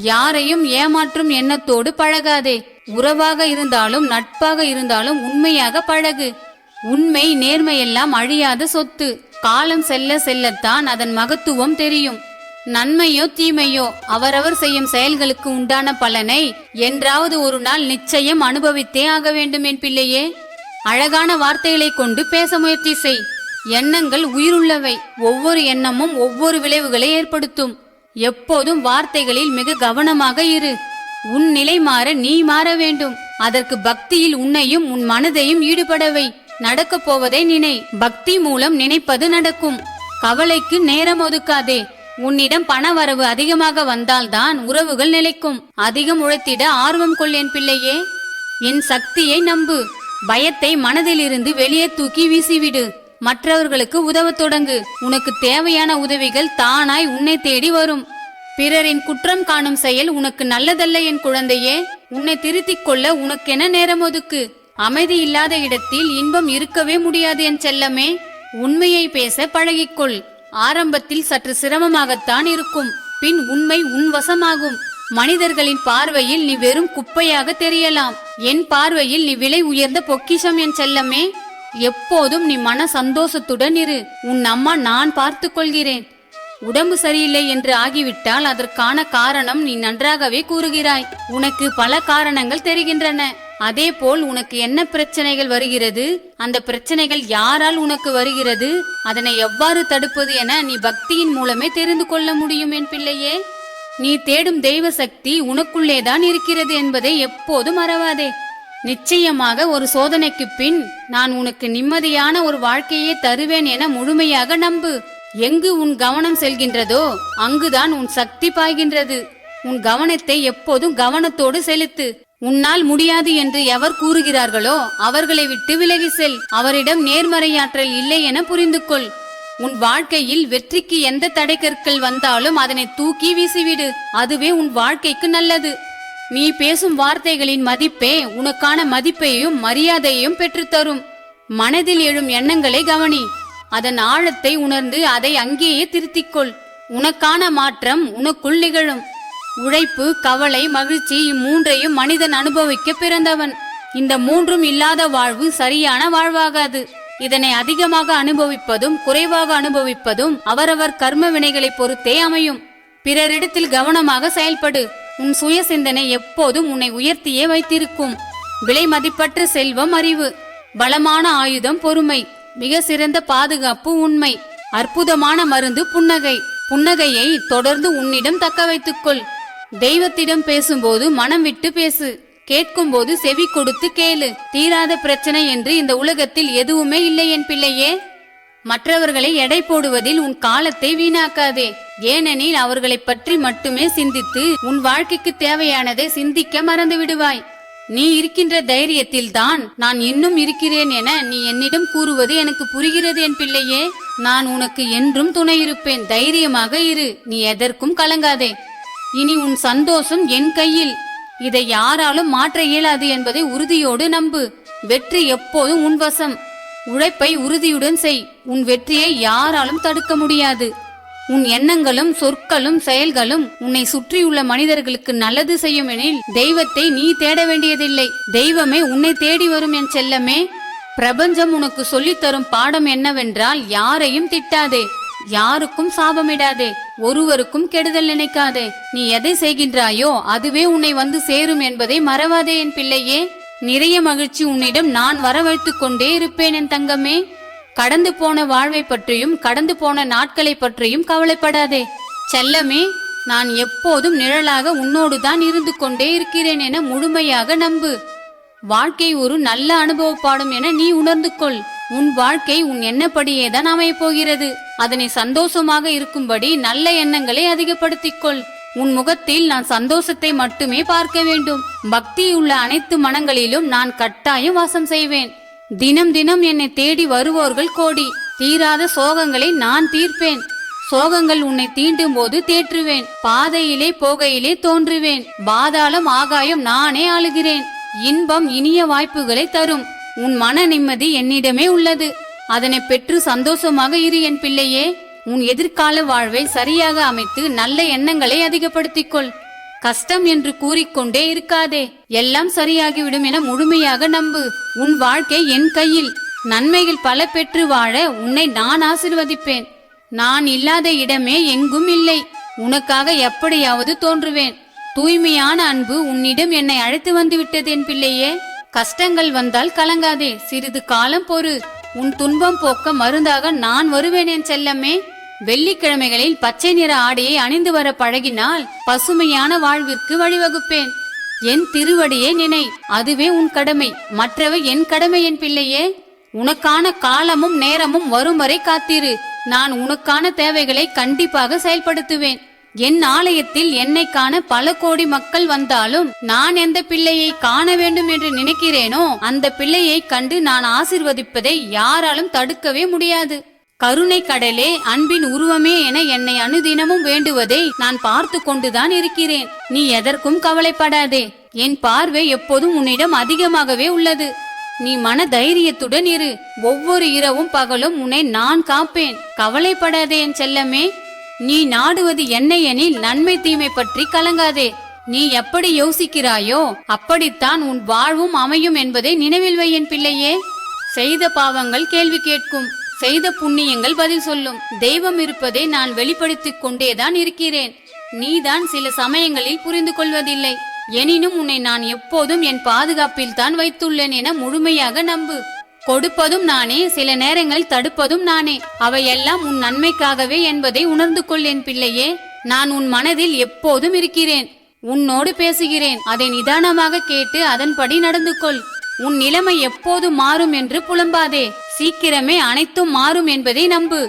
யாரையும் ஏமாற்றும் எண்ணத்தோடு பழகாதே. உறவாக இருந்தாலும் நட்பாக இருந்தாலும் உண்மையாக பழகு. உண்மை நேர்மையெல்லாம் அழியாத சொத்து. காலம் செல்ல செல்லத்தான் அதன் மகத்துவம் தெரியும். நன்மையோ தீமையோ அவரவர் செய்யும் செயல்களுக்கு உண்டான பலனை என்றாவது ஒரு நாள் நிச்சயம் அனுபவித்தே ஆக வேண்டும் என் பிள்ளையே. அழகான வார்த்தைகளை கொண்டு பேச முயற்சி செய். எண்ணங்கள் உயிருள்ளவை. ஒவ்வொரு எண்ணமும் ஒவ்வொரு விளைவுகளை ஏற்படுத்தும். எப்போதும் வார்த்தைகளில் மிக கவனமாக இரு. உன் நிலை மாற நீ மாற வேண்டும். அதற்கு பக்தியில் உன்னையும் உன் மனதையும் ஈடுபடவை. நடக்கப் போவதை நினை. பக்தி மூலம் நினைப்பது நடக்கும். கவலைக்கு நேரம் ஒதுக்காதே. உன்னிடம் பண வரவு அதிகமாக வந்தால்தான் உறவுகள் நிலைக்கும். அதிகம் உழைத்திட ஆர்வம் கொள் என் பிள்ளையே. என் சக்தியை நம்பு. பயத்தை மனதிலிருந்து வெளியே தூக்கி வீசிவிடு. மற்றவர்களுக்கு உதவத் தொடங்கு. உனக்கு தேவையான உதவிகள் தானாய் உன்னை தேடி வரும். பிறரின் குற்றம் காணும் செயல் உனக்கு நல்லதல்ல என் குழந்தையே. உன்னை திருத்திக் கொள்ள உனக்கென நேரம் ஒதுக்கு. அமைதி இல்லாத இடத்தில் இன்பம் இருக்கவே முடியாது என் செல்லமே. உண்மையை பேச பழகிக்கொள். ஆரம்பத்தில் சற்று சிரமமாகத்தான் இருக்கும். பின் உண்மை உன் வசமாகும். மனிதர்களின் பார்வையில் நீ வெறும் குப்பையாக தெரியலாம். என் பார்வையில் நீ விலை உயர்ந்த பொக்கிஷம் என் செல்லமே. எப்போதும் நீ மன சந்தோஷத்துடன் இரு. உன் அம்மா நான் பார்த்து கொள்கிறேன். உடம்பு சரியில்லை என்று ஆகிவிட்டால் அதற்கான காரணம் நீ நன்றாகவே கூறுகிறாய். உனக்கு பல காரணங்கள் தெரிகின்றன. அதே போல் உனக்கு என்ன பிரச்சனைகள் வருகிறது, அந்த பிரச்சனைகள் யாரால் உனக்கு வருகிறது, அதனை எவ்வாறு தடுப்பது என நீ பக்தியின் மூலமே தெரிந்து கொள்ள முடியும் என் பிள்ளையே. நீ தேடும் தெய்வ சக்தி உனக்குள்ளேதான் இருக்கிறது என்பதை எப்போதும் மறவாதே. நிச்சயமாக ஒரு சோதனைக்கு பின் நான் உனக்கு நிம்மதியான ஒரு வாழ்க்கையை தருவேன் என முழுமையாக நம்பு. எங்கு உன் கவனம் செல்கின்றதோ அங்குதான் உன் சக்தி பாய்கின்றது. உன் கவனத்தை எப்போதும் கவனத்தோடு செலுத்து. உன்னால் முடியாது என்று எவர் கூறுகிறார்களோ அவர்களை விட்டு விலகி செல். அவரிடம் நேர்மறையாற்றல் இல்லை என புரிந்து கொள். உன் வாழ்க்கையில் வெற்றிக்கு எந்த தடைக்கற்கள் வந்தாலும் அதனை தூக்கி வீசிவிடு. அதுவே உன் வாழ்க்கைக்கு நல்லது. நீ பேசும் வார்த்தைகளின் மதிப்பே உனக்கான மதிப்பையும் மரியாதையையும் பெற்றுத்தரும். மனதில் எழும் எண்ணங்களை கவனி. அதன் ஆழத்தை உணர்ந்து அதை அங்கேயே திருத்திக்கொள். உனக்கான மாற்றம் உனக்குள் நிகழும். உழைப்பு, கவலை, மகிழ்ச்சி இம்மூன்றையும் மனிதன் அனுபவிக்க பிறந்தவன். இந்த மூன்றும் இல்லாத வாழ்வு சரியான வாழ்வாகாது. இதனை அதிகமாக அனுபவிப்பதும் குறைவாக அனுபவிப்பதும் அவரவர் கர்ம வினைகளை பொறுத்தே அமையும். பிறரிடத்தில் கவனமாக செயல்படு. உன் சுய சிந்தனை எப்போதும் உன்னை உயர்த்தியே வைத்திருக்கும். விலை மதிப்பற்ற செல்வம் அறிவு, பலமான ஆயுதம் பொறுமை, மிக சிறந்த பாதுகாப்பு உண்மை, அற்புதமான மருந்து புன்னகை. புன்னகையை தொடர்ந்து உன்னிடம் தக்க வைத்துக்கொள். தெய்வத்திடம் பேசும்போது மனம் விட்டு பேசு. கேட்கும் போது செவி கொடுத்து கேளு. தீராத பிரச்சனை என்று இந்த உலகத்தில் எதுவுமே இல்லை என் பிள்ளையே. மற்றவர்களை எடை போடுவதில் உன் காலத்தை வீணாக்காதே. ஏனெனில் அவர்களை பற்றி மட்டுமே சிந்தித்து உன் வாழ்க்கைக்கு தேவையானதை சிந்திக்க மறந்து விடுவாய். நீ இருக்கின்ற தைரியத்தில் தான் நான் இன்னும் இருக்கிறேன் என நீ என்னிடம் கூறுவது எனக்கு புரிகிறது என் பிள்ளையே. நான் உனக்கு என்றும் துணை இருப்பேன். தைரியமாக இரு. நீ எதற்கும் கலங்காதே. இனி உன் சந்தோஷம் என் கையில். இதை யாராலும் மாற்ற இயலாது என்பதை உறுதியோடு நம்பு. வெற்றி எப்போதும் உன் வசம். உழைப்பை உறுதியுடன் செய். உன் வெற்றியை யாராலும் தடுக்க முடியாது. உன் எண்ணங்களும் சொற்களும் செயல்களும் உன்னை சுற்றியுள்ள மனிதர்களுக்கு நல்லது செய்யும் எனில் தெய்வத்தை நீ தேட வேண்டியதில்லை. தெய்வமே உன்னை தேடி வரும் என் செல்லமே. பிரபஞ்சம் உனக்கு சொல்லித்தரும் பாடம் என்னவென்றால், யாரையும் திட்டாதே, யாருக்கும் சாபமிடாதே, ஒருவருக்கும் கெடுதல் நினைக்காதே. நீ எதை செய்கின்றாயோ அதுவே உன்னை வந்து சேரும் என்பதை மறவாதே என் பிள்ளையே. நிறைய மகிழ்ச்சி உன்னிடம் நான் வரவழைத்துக் கொண்டே இருப்பேன் என் தங்கமே. கடந்து போன வாழ்வை பற்றியும் கடந்து போன நாட்களை பற்றியும் கவலைப்படாதே செல்லமே. நான் எப்போதும் நிழலாக உன்னோடுதான் இருந்து கொண்டே இருக்கிறேன் என முழுமையாக நம்பு. வாழ்க்கை ஒரு நல்ல அனுபவ பாடம் என நீ உணர்ந்து கொள். உன் வாழ்க்கை உன் எண்ணப்படியேதான் அமையப் போகிறது. அதனை சந்தோஷமாக இருக்கும்படி நல்ல எண்ணங்களை அதிகப்படுத்திக் கொள். உன் முகத்தில் நான் சந்தோஷத்தை மட்டுமே பார்க்க வேண்டும். பக்தியுள்ள அனைத்து மனங்களிலும் நான் கட்டாயம் வாசம் செய்வேன். தினம் தினம் என்னை தேடி வருவோர்கள் கோடி. தீராத சோகங்களை நான் தீர்ப்பேன். சோகங்கள் உன்னை தீண்டும் போது தேற்றுவேன். பாதையிலே போகையிலே தோன்றுவேன். பாதாளம் ஆகாயம் நானே ஆளுகிறேன். இன்பம் இனிய வாய்ப்புகளை தரும். உன் மன நிம்மதி என்னிடமே உள்ளது. அதனை பெற்று சந்தோஷமாக இரு என் பிள்ளையே. உன் எதிர்கால வாழ்வை சரியாக அமைத்து நல்ல எண்ணங்களை அதிகப்படுத்திக் கொள். கஷ்டம் என்று கூறிக்கொண்டே இருக்காதே. எல்லாம் சரியாகிவிடும் என முழுமையாக நம்பு. உன் வாழ்க்கை என் கையில். நன்மைகள் பல பெற்று வாழ உன்னை நான் ஆசீர்வதிப்பேன். நான் இல்லாத இடமே எங்கும் இல்லை. உனக்காக எப்படியாவது தோன்றுவேன். தூய்மையான அன்பு உன்னிடம் என்னை அழைத்து வந்து விட்டது என் பிள்ளையே. கஷ்டங்கள் வந்தால் கலங்காதே. சிறிது காலம் பொறு. உன் துன்பம் போக்க மருந்தாக நான் வருவேன் என் செல்லமே. வெள்ளிக்கிழமைகளில் பச்சை நிற ஆடையை அணிந்து வர பழகினால் பசுமையான வாழ்விற்கு வழிவகுப்பேன். என் திருவடியை நினை. அதுவே உன் கடமை. மற்றவை என் கடமை என் பிள்ளையே. உனக்கான காலமும் நேரமும் வரும் வரை காத்திரு. நான் உனக்கான தேவைகளை கண்டிப்பாக செயல்படுத்துவேன். என் ஆலயத்தில் என்னை காண பல கோடி மக்கள் வந்தாலும் நான் எந்த பிள்ளையை காண வேண்டும் என்று நினைக்கிறேனோ அந்த பிள்ளையை கண்டு நான் ஆசிர்வதிப்பதை யாராலும் தடுக்கவே முடியாது. கருணை கடலே, அன்பின் உருவமே என என்னை அனுதினமும் வேண்டுவதை நான் பார்த்து கொண்டுதான் இருக்கிறேன். நீ எதற்கும் கவலைப்படாதே. என் பார்வை எப்போதும் உன்னிடம் அதிகமாகவே உள்ளது. நீ மன தைரியத்துடன் இரு. ஒவ்வொரு இரவும் பகலும் உன்னை நான் காப்பேன். கவலைப்படாதே என் செல்லமே. நீ நாடுவது என்ன எனில் நன்மை தீமை பற்றி கலங்காதே. நீ எப்படி யோசிக்கிறாயோ அப்படித்தான் உன் வாழ்வும் அமையும் என்பதை நினைவில் வை என் பிள்ளையே. செய்த பாவங்கள் கேள்வி கேட்கும். செய்த புண்ணியங்கள் பதில் சொல்லும். தெய்வம் இருப்பதை நான் வெளிப்படுத்திக் கொண்டேதான் இருக்கிறேன். நீதான் சில சமயங்களில் புரிந்து கொள்வதில்லை. எனினும் உன்னை நான் எப்போதும் என் பாதுகாப்பில் தான் வைத்துள்ளேன் என முழுமையாக நம்பு. கொடுப்பதும் நானே, சில நேரங்களில் தடுப்பதும் நானே. அவையெல்லாம் உன் நன்மைக்காகவே என்பதை உணர்ந்து கொள் என் பிள்ளையே. நான் உன் மனதில் எப்போதும் இருக்கிறேன். உன்னோடு பேசுகிறேன். அதை நிதானமாக கேட்டு அதன்படி நடந்து கொள். உன் நிலைமை எப்போது மாறும் என்று புலம்பாதே. சீக்கிரமே அனைத்தும் மாறும் என்பதை நம்பு.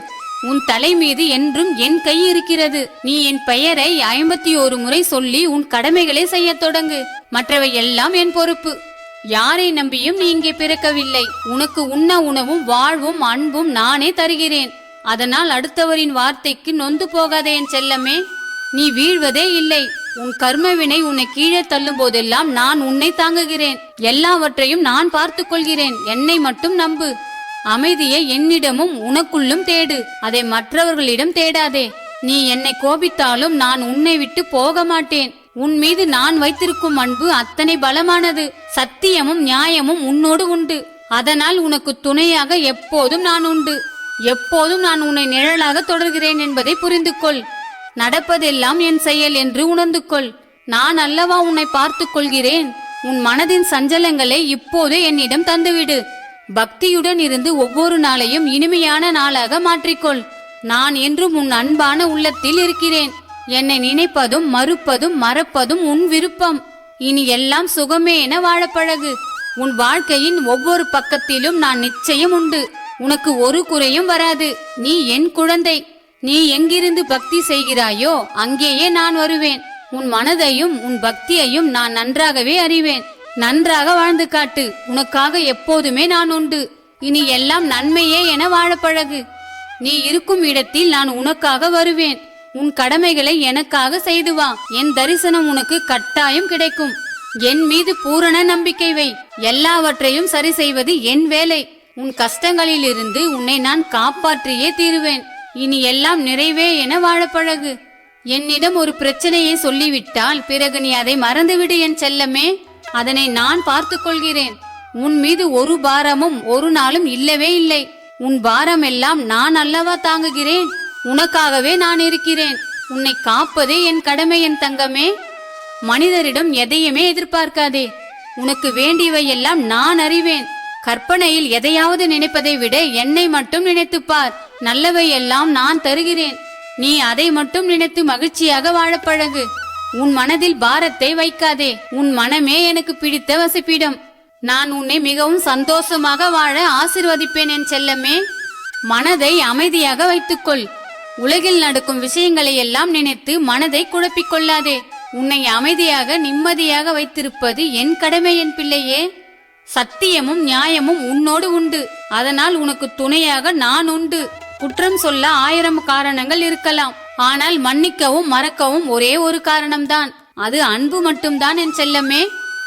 உன் தலை மீது என்றும் என் கை இருக்கிறது. நீ என் பெயரை 51 முறை சொல்லி உன் கடமைகளை செய்ய தொடங்கு. மற்றவை எல்லாம் என் பொறுப்பு. யாரை நம்பியும் நீ இங்கே பிறக்கவில்லை. உனக்கு உண்ண உணவும் வாழ்வும் அன்பும் நானே தருகிறேன். அதனால் அடுத்தவரின் வார்த்தைக்கு நொந்து போகாதே என் செல்லமே. நீ வீழ்வதே இல்லை. உன் கர்மவினை உன்னை கீழே தள்ளும் போதெல்லாம் நான் உன்னை தாங்குகிறேன். எல்லாவற்றையும் நான் பார்த்துக் கொள்கிறேன். என்னை மட்டும் நம்பு. அமைதியை என்னிடமும் உனக்குள்ளும் தேடு. அதை மற்றவர்களிடம் தேடாதே. நீ என்னை கோபித்தாலும் நான் உன்னை விட்டு போக மாட்டேன். உன் மீது நான் வைத்திருக்கும் அன்பு அத்தனை பலமானது. சத்தியமும் நியாயமும் உன்னோடு உண்டு. அதனால் உனக்கு துணையாக எப்போதும் நான் உண்டு. எப்போதும் நான் உன்னை நிழலாக தொடர்கிறேன் என்பதை புரிந்து கொள். நடப்பதெல்லாம் என் செயல் என்று உணர்ந்து கொள். நான் அல்லவா உன்னை பார்த்துக் கொள்கிறேன். உன் மனதின் சஞ்சலங்களை இப்போது என்னிடம் தந்துவிடு. பக்தியுடன் இருந்து ஒவ்வொரு நாளையும் இனிமையான நாளாக மாற்றிக்கொள். நான் என்றும் உன் அன்பான உள்ளத்தில் இருக்கிறேன். என்னை நினைப்பதும் மறுப்பதும் மறப்பதும் உன் விருப்பம். இனி எல்லாம் சுகமே என வாழப்பழகு. உன் வாழ்க்கையின் ஒவ்வொரு பக்கத்திலும் நான் நிச்சயம் உண்டு. உனக்கு ஒரு குறையும் வராது. நீ என் குழந்தை. நீ எங்கிருந்து பக்தி செய்கிறாயோ அங்கேயே நான் வருவேன். உன் மனதையும் உன் பக்தியையும் நான் நன்றாகவே அறிவேன். நன்றாக வாழ்ந்து காட்டு. உனக்காக எப்போதுமே நான் உண்டு. இனி எல்லாம் நன்மையே என வாழப்பழகு. நீ இருக்கும் இடத்தில் நான் உனக்காக வருவேன். உன் கடமைகளை எனக்காக செய்து வா. என் தரிசனம் உனக்கு கட்டாயம் கிடைக்கும். என் மீது பூரண நம்பிக்கை வை. எல்லாவற்றையும் சரி செய்வது என் வேலை. உன் கஷ்டங்களிலிருந்து உன்னை நான் காப்பாற்றியே தீருவேன். இனி எல்லாம் நிறைவே என வாழப்பழகு. என்னிடம் ஒரு பிரச்சனையை சொல்லிவிட்டால் பிறகு நீ அதை மறந்துவிடு என் செல்லமே. அதனை நான் பார்த்துக் கொள்கிறேன். உன் மீது ஒரு பாரமும் ஒரு நாளும் இல்லவே இல்லை. உன் பாரம் எல்லாம் நான் அல்லவா தாங்குகிறேன். உனக்காகவே நான் இருக்கிறேன். உன்னை காப்பதே என் கடமை என் தங்கமே. மனிதரிடம் எதையுமே எதிர்பார்க்காதே. உனக்கு வேண்டியவை எல்லாம் நான் அறிவேன். கற்பனையில் எதையாவது நினைப்பதை விட என்னை மட்டும் நினைத்துப்பார். நல்லவை எல்லாம் நான் தருகிறேன். நீ அதை மட்டும் நினைத்து மகிழ்ச்சியாக வாழப்பழகு. உன் மனதில் பாரத்தை வைக்காதே. உன் மனமே எனக்கு பிடித்த வசிப்பிடம். நான் உன்னை மிகவும் சந்தோஷமாக வாழ ஆசிர்வதிப்பேன் என் செல்லமே. மனதை அமைதியாக வைத்துக்கொள். உலகில் நடக்கும் விஷயங்களை எல்லாம் நினைத்து மனதை குழப்பிக் கொள்ளாதே. உன்னை அமைதியாக நிம்மதியாக வைத்திருப்பது என் கடமை என் பிள்ளையே. சத்தியமும் நியாயமும் உன்னோடு உண்டு. அதனால் உனக்கு துணையாக நான் உண்டு. குற்றம் சொல்ல 1000 காரணங்கள் இருக்கலாம். ஆனால் மன்னிக்கவும் மறக்கவும் ஒரே ஒரு காரணம்தான். அது அன்பு மட்டும்தான் என் செல்லமே.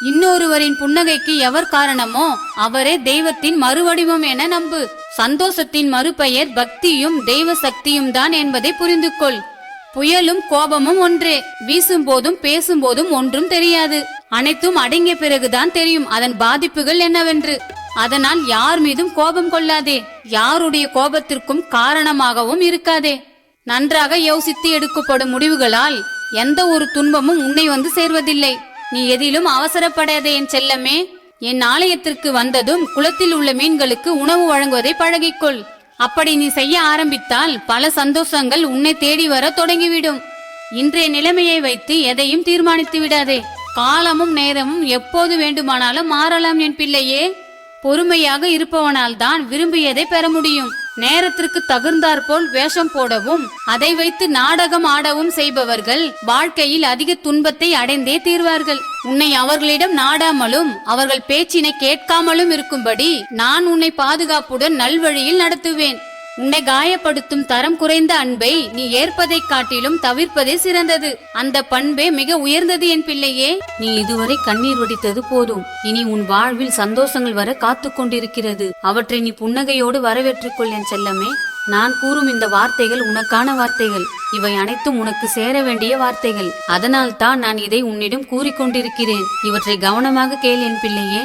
இன்னொருவரின் புன்னகைக்கு எவர் காரணமோ அவரே தெய்வத்தின் மறுவடிவம் என நம்பு. சந்தோஷத்தின் மறுபெயர் பக்தியும் தெய்வ சக்தியும் தான் என்பதை புரிந்து கொள். புயலும் கோபமும் ஒன்றே. வீசும் போதும் பேசும் போதும் ஒன்றும் தெரியாது. அனைத்தும் அடங்கிய பிறகுதான் தெரியும் அதன் பாதிப்புகள் என்னவென்று. அதனால் யார் மீதும் கோபம் கொள்ளாதே. யாருடைய கோபத்திற்கும் காரணமாகவும் இருக்காதே. நன்றாக யோசித்து எடுக்கப்படும் முடிவுகளால் எந்த ஒரு துன்பமும் உன்னை வந்து சேர்வதில்லை. நீ எதிலும் அவசரப்படாதே என் செல்லமே. என் ஆலயத்திற்கு வந்ததும் குளத்தில் உள்ள மீன்களுக்கு உணவு வழங்குவதை பழகிக்கொள். அப்படி நீ செய்ய ஆரம்பித்தால் பல சந்தோஷங்கள் உன்னை தேடி வர தொடங்கிவிடும். இன்றைய நிலைமையை வைத்து எதையும் தீர்மானித்து விடாதே. காலமும் நேரமும் எப்போது வேண்டுமானாலும் மாறலாம் என் பிள்ளையே. பொறுமையாக இருப்பவனால் தான் விரும்பியதை பெற முடியும். நேரத்திற்கு தகுந்தாற்போல் வேஷம் போடவும் அதை வைத்து நாடகம் ஆடவும் செய்பவர்கள் வாழ்க்கையில் அதிக துன்பத்தை அடைந்தே தீர்வார்கள். உன்னை அவர்களிடம் நாடாமலும் அவர்கள் பேச்சினை கேட்காமலும் இருக்கும்படி நான் உன்னை பாதுகாப்புடன் நல்வழியில் நடத்துவேன். உன்னை காயப்படுத்தும் தரம் குறைந்த அன்பை நீ ஏற்பதை காட்டிலும் தவிர்ப்பதே சிறந்தது. அந்த பண்பே மிக உயர்ந்தது என் பிள்ளையே. நீ இதுவரை கண்ணீர் வடித்தது போதும். இனி உன் வாழ்வில் சந்தோஷங்கள் வர காத்து கொண்டிருக்கிறது. அவற்றை நீ புன்னகையோடு வரவேற்றுக்கொள் என் செல்லமே. நான் கூறும் இந்த வார்த்தைகள் உனக்கான வார்த்தைகள். இவை அனைத்தும் உனக்கு சேர வேண்டிய வார்த்தைகள். அதனால் தான் நான் இதை உன்னிடம் கூறிக்கொண்டிருக்கிறேன். இவற்றை கவனமாக கேள் என் பிள்ளையே.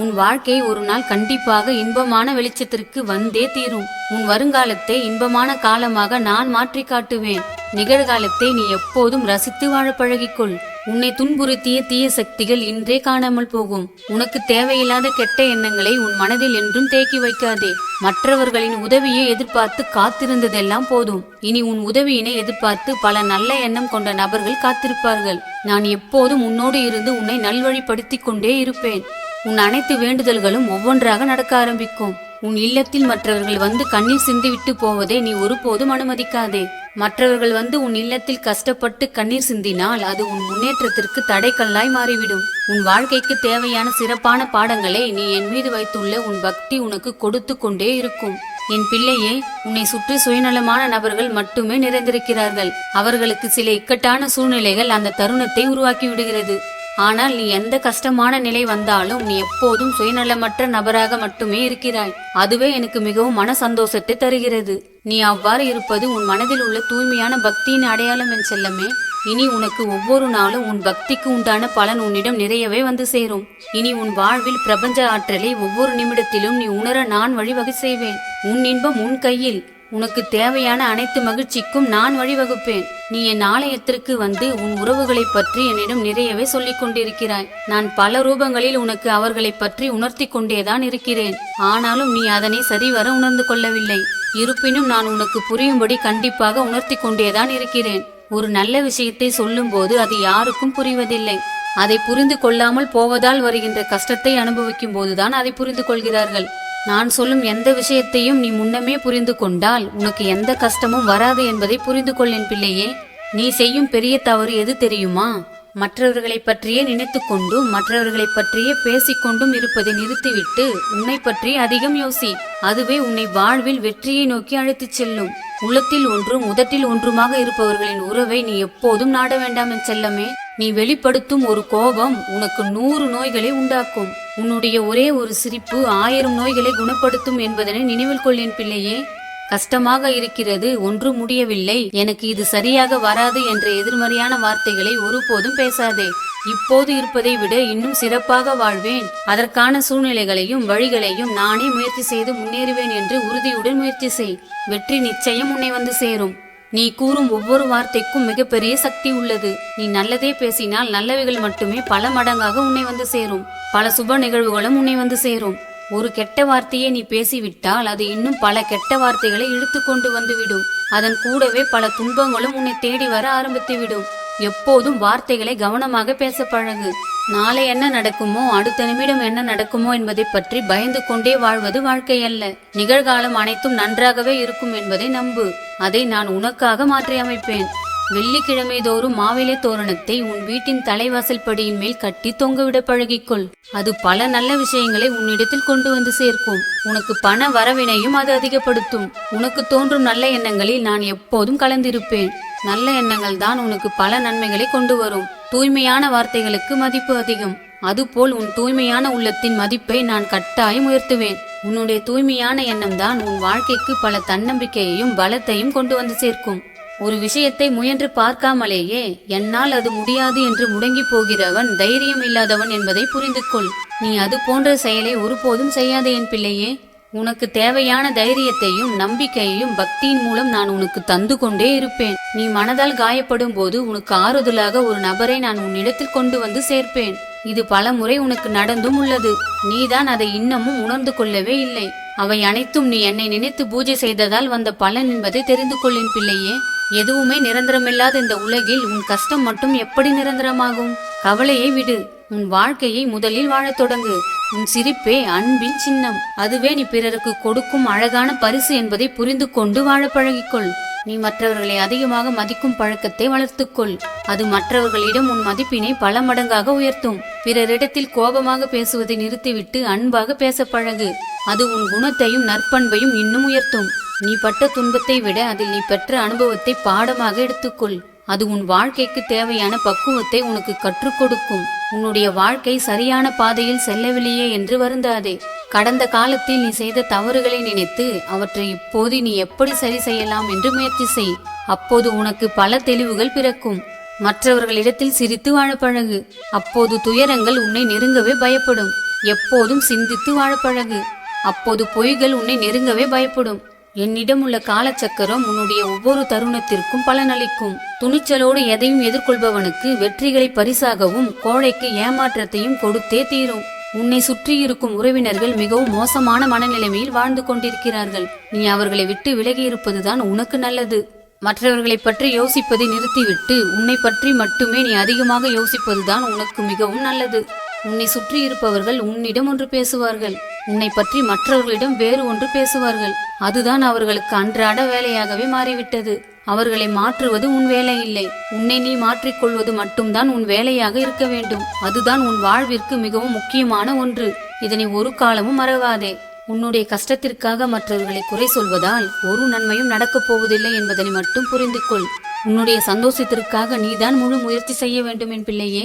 உன் வாழ்க்கை ஒரு நாள் கண்டிப்பாக இன்பமான வெளிச்சத்திற்கு வந்தே தீரும். உன் வருங்காலத்தை இன்பமான காலமாக நான் மாற்றி காட்டுவேன். நிகழ்காலத்தை நீ எப்போதும் ரசித்து வாழ பழகிக்கொள். உன்னை துன்புறுத்திய தீய சக்திகள் இன்றே காணாமல் போகும். உனக்கு தேவையில்லாத கெட்ட எண்ணங்களை உன் மனதில் என்றும் தேக்கி வைக்காதே. மற்றவர்களின் உதவியை எதிர்பார்த்து காத்திருந்ததெல்லாம் போதும். இனி உன் உதவியினை எதிர்பார்த்து பல நல்ல எண்ணம் கொண்ட நபர்கள் காத்திருப்பார்கள். நான் எப்போதும் உன்னோடு இருந்து உன்னை நல்வழிப்படுத்தி கொண்டே இருப்பேன். உன் அனைத்து வேண்டுதல்களும் ஒவ்வொன்றாக நடக்க ஆரம்பிக்கும். உன் இல்லத்தில் மற்றவர்கள் வந்து கண்ணீர் சிந்திவிட்டு போவதை நீ ஒருபோதும் அனுமதிக்காதே. மற்றவர்கள் வந்து உன் இல்லத்தில் கஷ்டப்பட்டு கண்ணீர் சிந்தினால் அது உன் முன்னேற்றத்திற்கு தடைக்கல்லாய் மாறிவிடும். உன் வாழ்க்கைக்கு தேவையான சிறப்பான பாடங்களை நீ என் மீது வைத்துள்ள உன் பக்தி உனக்கு கொடுத்து கொண்டே இருக்கும். என் பிள்ளையே, உன்னை சுற்றி சுயநலமான நபர்கள் மட்டுமே நிறைந்திருக்கிறார்கள். அவர்களுக்கு சில இக்கட்டான சூழ்நிலைகள் அந்த தருணத்தை உருவாக்கி விடுகிறது. ஆனால் நீ எந்த கஷ்டமான நிலை வந்தாலும் நீ எப்போதும் சுயநலமற்ற நபராக மட்டுமே இருக்கிறாய். அதுவே எனக்கு மிகவும் மன சந்தோஷத்தை தருகிறது. நீ அவ்வாறு இருப்பது உன் மனதில் உள்ள தூய்மையான பக்தியின் அடையாளம் என் செல்லமே. இனி உனக்கு ஒவ்வொரு நாளும் உன் பக்திக்கு உண்டான பலன் உன்னிடம் நிறையவே வந்து சேரும். இனி உன் வாழ்வில் பிரபஞ்ச ஆற்றலை ஒவ்வொரு நிமிடத்திலும் நீ உணர நான் வழிவகை செய்வேன். உன் இன்பம் உன் கையில். உனக்கு தேவையான அனைத்து மகிழ்ச்சிக்கும் நான் வழிவகுப்பேன். நீ என் ஆலயத்திற்கு வந்து உன் உறவுகளை பற்றி என்னிடம் நிறையவே சொல்லிக் கொண்டிருக்கிறாய். நான் பல ரூபங்களில் உனக்கு அவர்களை பற்றி உணர்த்தி கொண்டேதான் இருக்கிறேன். ஆனாலும் நீ அதனை சரிவர உணர்ந்து கொள்ளவில்லை. இருப்பினும் நான் உனக்கு புரியும்படி கண்டிப்பாக உணர்த்தி கொண்டேதான் இருக்கிறேன். ஒரு நல்ல விஷயத்தை சொல்லும் போது அது யாருக்கும் புரிவதில்லை. அதை புரிந்து கொள்ளாமல் போவதால் வருகின்ற கஷ்டத்தை அனுபவிக்கும் போதுதான் அதை புரிந்து கொள்கிறார்கள். நான் சொல்லும் எந்த விஷயத்தையும் நீ முன்னமே புரிந்து கொண்டால் உனக்கு எந்த கஷ்டமும் வராது என்பதை புரிந்து கொள்ளேன் பிள்ளையே. நீ செய்யும் பெரிய தவறு எது தெரியுமா? மற்றவர்களை பற்றியே நினைத்து கொண்டும் மற்றவர்களை பற்றியே பேசிக்கொண்டும் இருப்பதை நிறுத்திவிட்டு உன்னை பற்றி அதிகம் யோசி. அதுவே உன்னை வாழ்வில் வெற்றியை நோக்கி அழைத்துச் செல்லும். உள்ளத்தில் ஒன்றும் உதட்டில் ஒன்றுமாக இருப்பவர்களின் உறவை நீ எப்போதும் நாட வேண்டாம் என் செல்லமே. நீ வெளிப்படுத்தும் ஒரு கோபம் உனக்கு 100 நோய்களை உண்டாக்கும். உன்னுடைய ஒரே ஒரு சிரிப்பு 1000 நோய்களை குணப்படுத்தும் என்பதனை நினைவில் கொள்ளேன் பிள்ளையே. கஷ்டமாக இருக்கிறது, ஒன்றும் முடியவில்லை, எனக்கு இது சரியாக வராது என்ற எதிர்மறையான வார்த்தைகளை ஒருபோதும் பேசாதே. இப்போது இருப்பதை விட இன்னும் சிறப்பாக வாழ்வேன். அதற்கான சூழ்நிலைகளையும் வழிகளையும் நானே முயற்சி செய்து முன்னேறுவேன் என்று உறுதியுடன் முயற்சி செய். வெற்றி நிச்சயம் உன்னை வந்து சேரும். நீ கூறும் ஒவ்வொரு வார்த்தைக்கும் மிகப்பெரிய சக்தி உள்ளது. நீ நல்லதே பேசினால் நல்லவைகள் மட்டுமே பல மடங்காக உன்னை வந்து சேரும். பல சுப நிகழ்வுகளும் உன்னை வந்து சேரும். ஒரு கெட்ட வார்த்தையை நீ பேசிவிட்டால் அது இன்னும் பல கெட்ட வார்த்தைகளை இழுத்து கொண்டு வந்துவிடும். அதன் கூடவே பல துன்பங்களும் உன்னை தேடி வர ஆரம்பித்துவிடும். எப்போதும் வார்த்தைகளை கவனமாக பேச பழகு. நாளை என்ன நடக்குமோ, அடுத்த நிமிடம் என்ன நடக்குமோ என்பதை பற்றி பயந்து கொண்டே வாழ்வது வாழ்க்கை அல்ல. நிகழ்காலம் அனைத்தும் நன்றாகவே இருக்கும் என்பதை நம்பு. அதை நான் உனக்காக மாற்றி அமைப்பேன். வெள்ளிக்கிழமை தோறும் மாவிலை தோரணத்தை உன் வீட்டின் தலைவாசல் படியின் மேல் கட்டி தொங்கவிட பழகிக்கொள். அது பல நல்ல விஷயங்களை உன்னிடத்தில் கொண்டு வந்து சேர்க்கும். உனக்கு பண வரவினையும் அது அதிகப்படுத்தும். உனக்கு தோன்றும் நல்ல எண்ணங்களில் நான் எப்போதும் கலந்திருப்பேன். நல்ல எண்ணங்கள் தான் உனக்கு பல நன்மைகளை கொண்டு வரும். தூய்மையான வார்த்தைகளுக்கு மதிப்பு அதிகம். அதுபோல் உன் தூய்மையான உள்ளத்தின் மதிப்பை நான் கட்டாயம் உயர்த்துவேன். உன்னுடைய தூய்மையான எண்ணம் தான் உன் வாழ்க்கைக்கு பல தன்னம்பிக்கையையும் பலத்தையும் கொண்டு வந்து சேர்க்கும். ஒரு விஷயத்தை முயன்று பார்க்காமலேயே என்னால் அது முடியாது என்று முடங்கி போகிறவன் தைரியம் இல்லாதவன் என்பதை புரிந்து கொள். நீ அது போன்ற செயலை ஒருபோதும் செய்யாதே என் பிள்ளையே. உனக்கு தேவையான தைரியத்தையும் நம்பிக்கையையும் பக்தியின் மூலம் நான் உனக்கு தந்து கொண்டே இருப்பேன். நீ மனதால் காயப்படும் போது உனக்கு ஆறுதலாக ஒரு நபரை நான் உன்னிடத்தில் கொண்டு வந்து சேர்ப்பேன். இது பல முறை உனக்கு நடந்தும் உள்ளது. நீதான் அதை இன்னமும் உணர்ந்து கொள்ளவே இல்லை. அவை அனைத்தும் நீ என்னை நினைத்து பூஜை செய்ததால் வந்த பலன் என்பதை தெரிந்து கொள்ளேன் பிள்ளையே. எதுவுமே நிரந்தரமில்லாத இந்த உலகில் உன் கஷ்டம் மட்டும் எப்படி நிரந்தரமாகும்? கவலையை விடு. உன் வாழ்க்கையை முதலில் வாழத் தொடங்கு. உன் சிரிப்பே அன்பின் சின்னம். அதுவே நீ பிறருக்கு கொடுக்கும் அழகான பரிசு என்பதை புரிந்து கொண்டு வாழ பழகிக்கொள். நீ மற்றவர்களை அதிகமாக மதிக்கும் பழக்கத்தை வளர்த்துக்கொள். அது மற்றவர்களிடம் உன் மதிப்பினை பல மடங்காக உயர்த்தும். பிறரிடத்தில் கோபமாக பேசுவதை நிறுத்திவிட்டு அன்பாக பேச பழகு. அது உன் குணத்தையும் நற்பண்பையும் இன்னும் உயர்த்தும். நீ பட்ட துன்பத்தை விட அதில் நீ பெற்ற அனுபவத்தை பாடமாக எடுத்துக்கொள். அது உன் வாழ்க்கைக்கு தேவையான பக்குவத்தை உனக்கு கற்றுக் கொடுக்கும். உன்னுடைய வாழ்க்கை சரியான பாதையில் செல்லவில்லையே என்று வருந்தாதே. கடந்த காலத்தில் நீ செய்த தவறுகளை நினைத்து அவற்றை இப்போது நீ எப்படி சரி செய்யலாம் என்று முயற்சி செய். அப்போது உனக்கு பல தெளிவுகள் பிறக்கும். மற்றவர்களிடத்தில் சிரித்து வாழ பழகு. அப்போது துயரங்கள் உன்னை நெருங்கவே பயப்படும். எப்போதும் சிந்தித்து வாழ பழகு. அப்போது பொய்கள் உன்னை நெருங்கவே பயப்படும். என்னிடம் உள்ள காலச்சக்கரம் உன்னுடைய ஒவ்வொரு தருணத்திற்கும் பலனளிக்கும். துணிச்சலோடு எதையும் எதிர்கொள்பவனுக்கு வெற்றிகளை பரிசாகவும் கோழைக்கு ஏமாற்றத்தையும் கொடுத்தே தீரும். உன்னை சுற்றி இருக்கும் உறவினர்கள் மிகவும் மோசமான மனநிலைமையில் வாழ்ந்து கொண்டிருக்கிறார்கள். நீ அவர்களை விட்டு விலகி இருப்பதுதான் உனக்கு நல்லது. மற்றவர்களை பற்றி யோசிப்பதை நிறுத்திவிட்டு உன்னை பற்றி மட்டுமே நீ அதிகமாக யோசிப்பதுதான் உனக்கு மிகவும் நல்லது. உன்னை சுற்றி இருப்பவர்கள் உன்னிடம் ஒன்று பேசுவார்கள். உன்னை பற்றி மற்றவர்களிடம் வேறு ஒன்று பேசுவார்கள். அதுதான் அவர்களுக்கு அன்றாட வேலையாகவே மாறிவிட்டது. அவர்களை மாற்றுவது உன் வேலை இல்லை. உன்னை நீ மாற்றிக்கொள்வது மட்டும்தான் உன் வேலையாக இருக்க வேண்டும். அதுதான் உன் வாழ்விற்கு மிகவும் முக்கியமான ஒன்று. இதனை ஒரு காலமும் மறவாதே. உன்னுடைய கஷ்டத்திற்காக மற்றவர்களை குறை சொல்வதால் ஒரு நன்மையும் நடக்கப் போவதில்லை என்பதனை மட்டும் புரிந்து கொள். உன்னுடைய சந்தோஷத்திற்காக நீதான் முழு முயற்சி செய்ய வேண்டும் என் பிள்ளையே.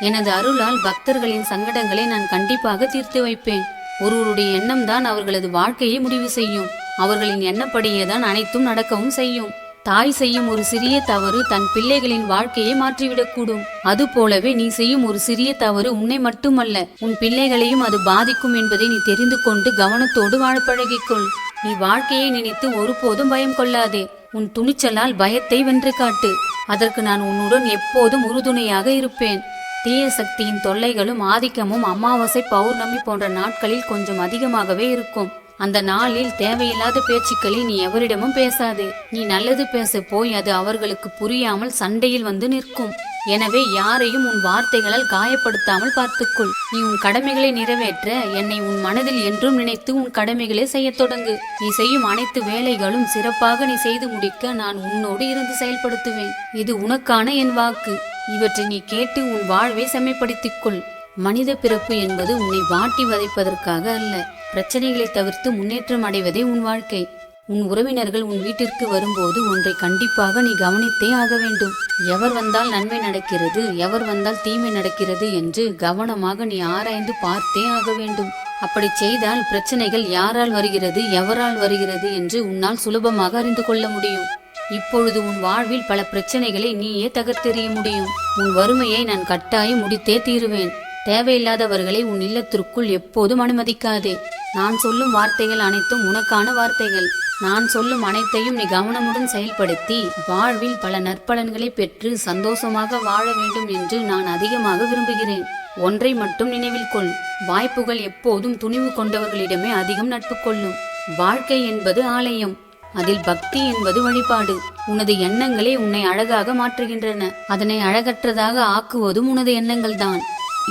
எனது அருளால் பக்தர்களின் சங்கடங்களை நான் கண்டிப்பாக தீர்த்து வைப்பேன். ஒருவருடைய எண்ணம் தான் அவர்களது வாழ்க்கையை முடிவு செய்யும். அவர்களின் எண்ணப்படியேதான் அனைத்தும் நடக்கவும் செய்யும். தாய் செய்யும் ஒரு சிறிய தவறு தன் பிள்ளைகளின் வாழ்க்கையை மாற்றிவிடக்கூடும். அது போலவே நீ செய்யும் ஒரு சிறிய தவறு உன்னை மட்டுமல்ல, உன் பிள்ளைகளையும் அது பாதிக்கும் என்பதை நீ தெரிந்து கொண்டு கவனத்தோடு வாழ பழகிக்கொள். நீ வாழ்க்கையை நினைத்து ஒருபோதும் பயம் கொள்ளாதே. உன் துணிச்சலால் பயத்தை வென்று காட்டு. அதற்கு நான் உன்னுடன் எப்போதும் உறுதுணையாக இருப்பேன். தீய சக்தியின் தொல்லைகளும் ஆதிக்கமும் அமாவாசை, பௌர்ணமி போன்ற நாட்களில் கொஞ்சம் அதிகமாகவே இருக்கும். அந்த நாளில் தேவையில்லாத பேச்சுக்களை நீ எவரிடமும் பேசாதே. நீ நல்லது பேச போய் அது அவர்களுக்கு புரியாமல் சண்டையில் வந்து நிற்கும். எனவே யாரையும் உன் வார்த்தைகளால் காயப்படுத்தாமல் பார்த்துக்கொள். நீ உன் கடமைகளை நிறைவேற்ற என்னை உன் மனதில் என்றும் நினைத்து உன் கடமைகளை செய்ய தொடங்கு. நீ செய்யும் அனைத்து வேலைகளும் சிறப்பாக நீ செய்து முடிக்க நான் உன்னோடு இருந்து செயல்படுத்துவேன். இது உனக்கான என் வாக்கு. இவற்றை நீ கேட்டு உன் வாழ்வை செம்மைப்படுத்திக் கொள். மனித பிறப்பு என்பது உன்னை வாட்டி வதைப்பதற்காக அல்ல. பிரச்சனைகளை தவிர்த்து முன்னேற்றம் அடைவதே உன் வாழ்க்கை. உன் உறவினர்கள் உன் வீட்டிற்கு வரும்போது ஒன்றை கண்டிப்பாக நீ கவனித்தே ஆக வேண்டும். எவர் வந்தால் நன்மை நடக்கிறது, எவர் வந்தால் தீமை நடக்கிறது என்று கவனமாக நீ ஆராய்ந்து பார்த்தே ஆக வேண்டும். அப்படி செய்தால் பிரச்சனைகள் யாரால் வருகிறது, எவரால் வருகிறது என்று உன்னால் சுலபமாக அறிந்து கொள்ள முடியும். இப்பொழுது உன் வாழ்வில் பல பிரச்சனைகளை நீயே தகர்த்தெறிய முடியும். உன் வறுமையை நான் கட்டாயம் முடித்தே தீருவேன். தேவையில்லாதவர்களை உன் இல்லத்திற்குள் எப்போதும் அனுமதிக்காதே. நான் சொல்லும் வார்த்தைகள் அனைத்தும் உனக்கான வார்த்தைகள். நான் சொல்லும் அனைத்தையும் நீ கவனமுடன் செயல்படுத்தி வாழ்வில் பல நற்பலன்களை பெற்று சந்தோஷமாக வாழ வேண்டும் என்று நான் அதிகமாக விரும்புகிறேன். ஒன்றை மட்டும் நினைவில் கொள். வாய்ப்புகள் எப்போதும் துணிவு கொண்டவர்களிடமே அதிகம் நட்பு கொள்ளும். வாழ்க்கை என்பது ஆலயம், அதில் பக்தி என்பது வழிபாடு. உனது எண்ணங்களே உன்னை அழகாக மாற்றுகின்றன. அதனை அழகற்றதாக ஆக்குவதும் உனது எண்ணங்கள் தான்.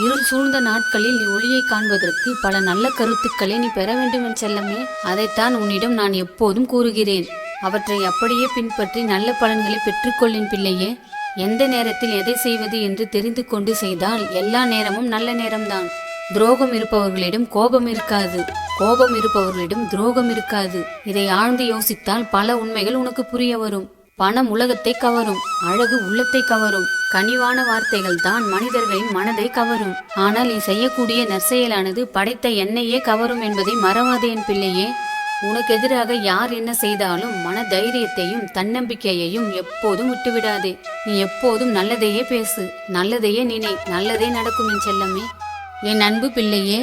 இருள் சூழ்ந்த நாட்களில் நீ ஒளியை காண்பதற்கு பல நல்ல கருத்துக்களை நீ பெற வேண்டும் என் செல்லமே. அதைத்தான் உன்னிடம் நான் எப்போதும் கூறுகிறேன். அவற்றை அப்படியே பின்பற்றி நல்ல பலன்களை பெற்றுக்கொள்ளின் பிள்ளையே. எந்த நேரத்தில் எதை செய்வது என்று தெரிந்து கொண்டு செய்தால் எல்லா நேரமும் நல்ல நேரம்தான். துரோகம் இருப்பவர்களிடம் கோபம் இருக்காது, கோபம் இருப்பவர்களிடம் துரோகம் இருக்காது. இதை ஆழ்ந்து யோசித்தால் பல உண்மைகள் உனக்கு புரிய வரும். பணம் உலகத்தை கவரும், அழகு உள்ளத்தை கவரும். கனிவான வார்த்தைகள் தான் மனிதர்களின் மனதை கவரும். ஆனால் நீ செய்யக்கூடிய நற்செயலானது படைத்த எண்ணெயே கவரும் என்பதை மறவாதே என் பிள்ளையே. உனக்கு எதிராக யார் என்ன செய்தாலும் மன தைரியத்தையும் தன்னம்பிக்கையையும் எப்போதும் விட்டுவிடாதே. நீ எப்போதும் நல்லதையே பேசு, நல்லதையே நினை, நல்லதே நடக்கும் என் செல்லமே. என் அன்பு பிள்ளையே,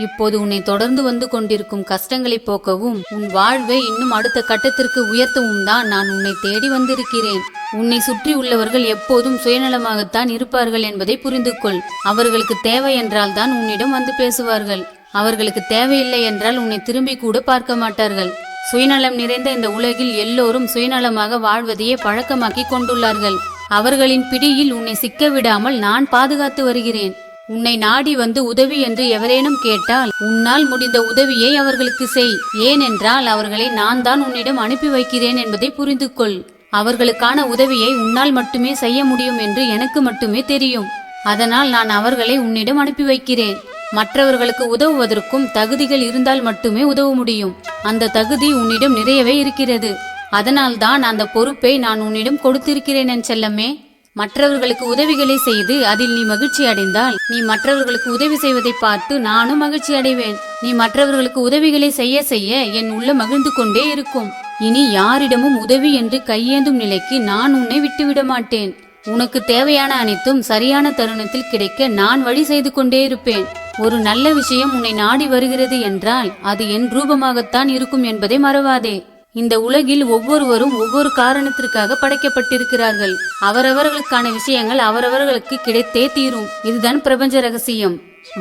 இப்போது உன்னை தொடர்ந்து வந்து கொண்டிருக்கும் கஷ்டங்களை போக்கவும் உன் வாழ்வை இன்னும் அடுத்த கட்டத்திற்கு உயர்த்தவும் தான் நான் உன்னை தேடி வந்திருக்கிறேன். உன்னை சுற்றி உள்ளவர்கள் எப்போதும் சுயநலமாகத்தான் இருப்பார்கள் என்பதை புரிந்து கொள். அவர்களுக்கு தேவை என்றால் தான் உன்னிடம் வந்து பேசுவார்கள். அவர்களுக்கு தேவையில்லை என்றால் உன்னை திரும்பி கூட பார்க்க மாட்டார்கள். சுயநலம் நிறைந்த இந்த உலகில் எல்லோரும் சுயநலமாக வாழ்வதையே பழக்கமாக்கி கொண்டுள்ளார்கள். அவர்களின் பிடியில் உன்னை சிக்க விடாமல் நான் பாதுகாத்து வருகிறேன். உன்னை நாடி வந்து உதவி என்று எவரேனும் கேட்டால் உன்னால் முடிந்த உதவியை அவர்களுக்கு செய். ஏனென்றால் அவர்களை நான் தான் உன்னிடம் அனுப்பி வைக்கிறேன் என்பதை புரிந்து கொள். அவர்களுக்கான உதவியை உன்னால் மட்டுமே செய்ய முடியும் என்று எனக்கு மட்டுமே தெரியும். அதனால் நான் அவர்களை உன்னிடம் அனுப்பி வைக்கிறேன். மற்றவர்களுக்கு உதவுவதற்கும் தகுதிகள் இருந்தால் மட்டுமே உதவ முடியும். அந்த தகுதி உன்னிடம் நிறையவே இருக்கிறது. அதனால் தான் அந்த பொறுப்பை நான் உன்னிடம் கொடுத்திருக்கிறேன் என் செல்லமே. மற்றவர்களுக்கு உதவிகளை செய்து அதில் நீ மகிழ்ச்சி அடைந்தால் நீ மற்றவர்களுக்கு உதவி செய்வதை பார்த்து நானும் மகிழ்ச்சி அடைவேன். நீ மற்றவர்களுக்கு உதவிகளை செய்ய செய்ய என் உள்ள மகிழ்ந்து கொண்டே இருக்கும். இனி யாரிடமும் உதவி என்று கையேந்தும் நிலைக்கு நான் உன்னை விட்டுவிட மாட்டேன். உனக்கு தேவையான அனைத்தும் சரியான தருணத்தில் கிடைக்க நான் வழி செய்து கொண்டே இருப்பேன். ஒரு நல்ல விஷயம் உன்னை நாடி வருகிறது என்றால் அது என் ரூபமாகத்தான் இருக்கும் என்பதை மறவாதே. இந்த உலகில் ஒவ்வொருவரும் ஒவ்வொரு காரணத்திற்காக படைக்கப்பட்டிருக்கிறார்கள். அவரவர்களுக்கான விஷயங்கள் அவரவர்களுக்கு கிடைத்தே தீரும். இதுதான் பிரபஞ்ச ரகசியம்.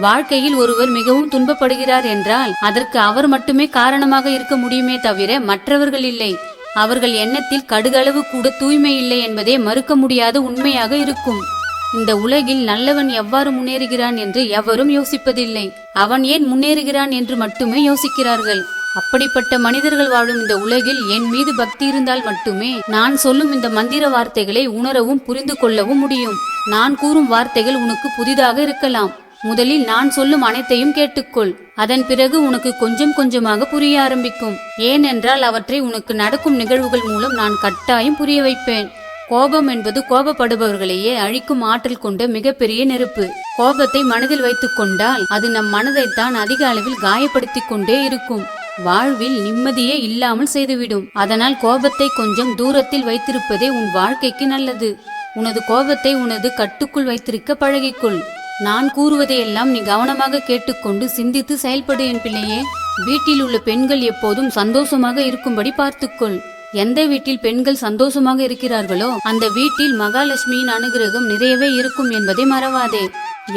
வாழ்க்கையில் ஒருவர் மிகவும் துன்பப்படுகிறார் என்றால் அதற்கு அவர் மட்டுமே காரணமாக இருக்க முடியுமே தவிர மற்றவர்கள் இல்லை. அவர்கள் எண்ணத்தில் கடுகளவு கூட தூய்மை இல்லை என்பதே மறுக்க முடியாத உண்மையாக இருக்கும். இந்த உலகில் நல்லவன் எவ்வாறு முன்னேறுகிறான் என்று எவரும் யோசிப்பதில்லை. அவன் ஏன் முன்னேறுகிறான் என்று மட்டுமே யோசிக்கிறார்கள். அப்படிப்பட்ட மனிதர்கள் வாழும் இந்த உலகில் என் மீது பக்தி இருந்தால் மட்டுமே நான் சொல்லும் இந்த மந்திர வார்த்தைகளை உணரவும் புரிந்து கொள்ளவும் முடியும். நான் கூறும் வார்த்தைகள் உனக்கு புதிதாக இருக்கலாம். முதலில் நான் சொல்லும் அனைத்தையும் கேட்டுக்கொள். அதன் பிறகு உனக்கு கொஞ்சம் கொஞ்சமாக புரிய ஆரம்பிக்கும். ஏனென்றால் அவற்றை உனக்கு நடக்கும் நிகழ்வுகள் மூலம் நான் கட்டாயம் புரிய வைப்பேன். கோபம் என்பது கோபப்படுபவர்களையே அழிக்கும் ஆற்றல் கொண்ட மிகப்பெரிய நெருப்பு. கோபத்தை மனதில் வைத்துக் கொண்டால் அது நம் மனதைத்தான் அதிக அளவில் காயப்படுத்தி கொண்டே இருக்கும். வாழ்வில் நிம்மதியே இல்லாமல் செய்துவிடும். அதனால் கோபத்தை கொஞ்சம் தூரத்தில் வைத்திருப்பதே உன் வாழ்க்கைக்கு நல்லது. உனது கோபத்தை உனது கட்டுக்குள் வைத்திருக்க பழகிக்கொள். நான் கூறுவதையெல்லாம் நீ கவனமாக கேட்டுக்கொண்டு சிந்தித்து செயல்படு என் பிள்ளையே. வீட்டில் உள்ள பெண்கள் எப்போதும் சந்தோஷமாக இருக்கும்படி பார்த்துக்கொள். எந்த வீட்டில் பெண்கள் சந்தோஷமாக இருக்கிறார்களோ அந்த வீட்டில் மகாலட்சுமியின் அனுகிரகம் நிறையவே இருக்கும் என்பதை மறவாதே.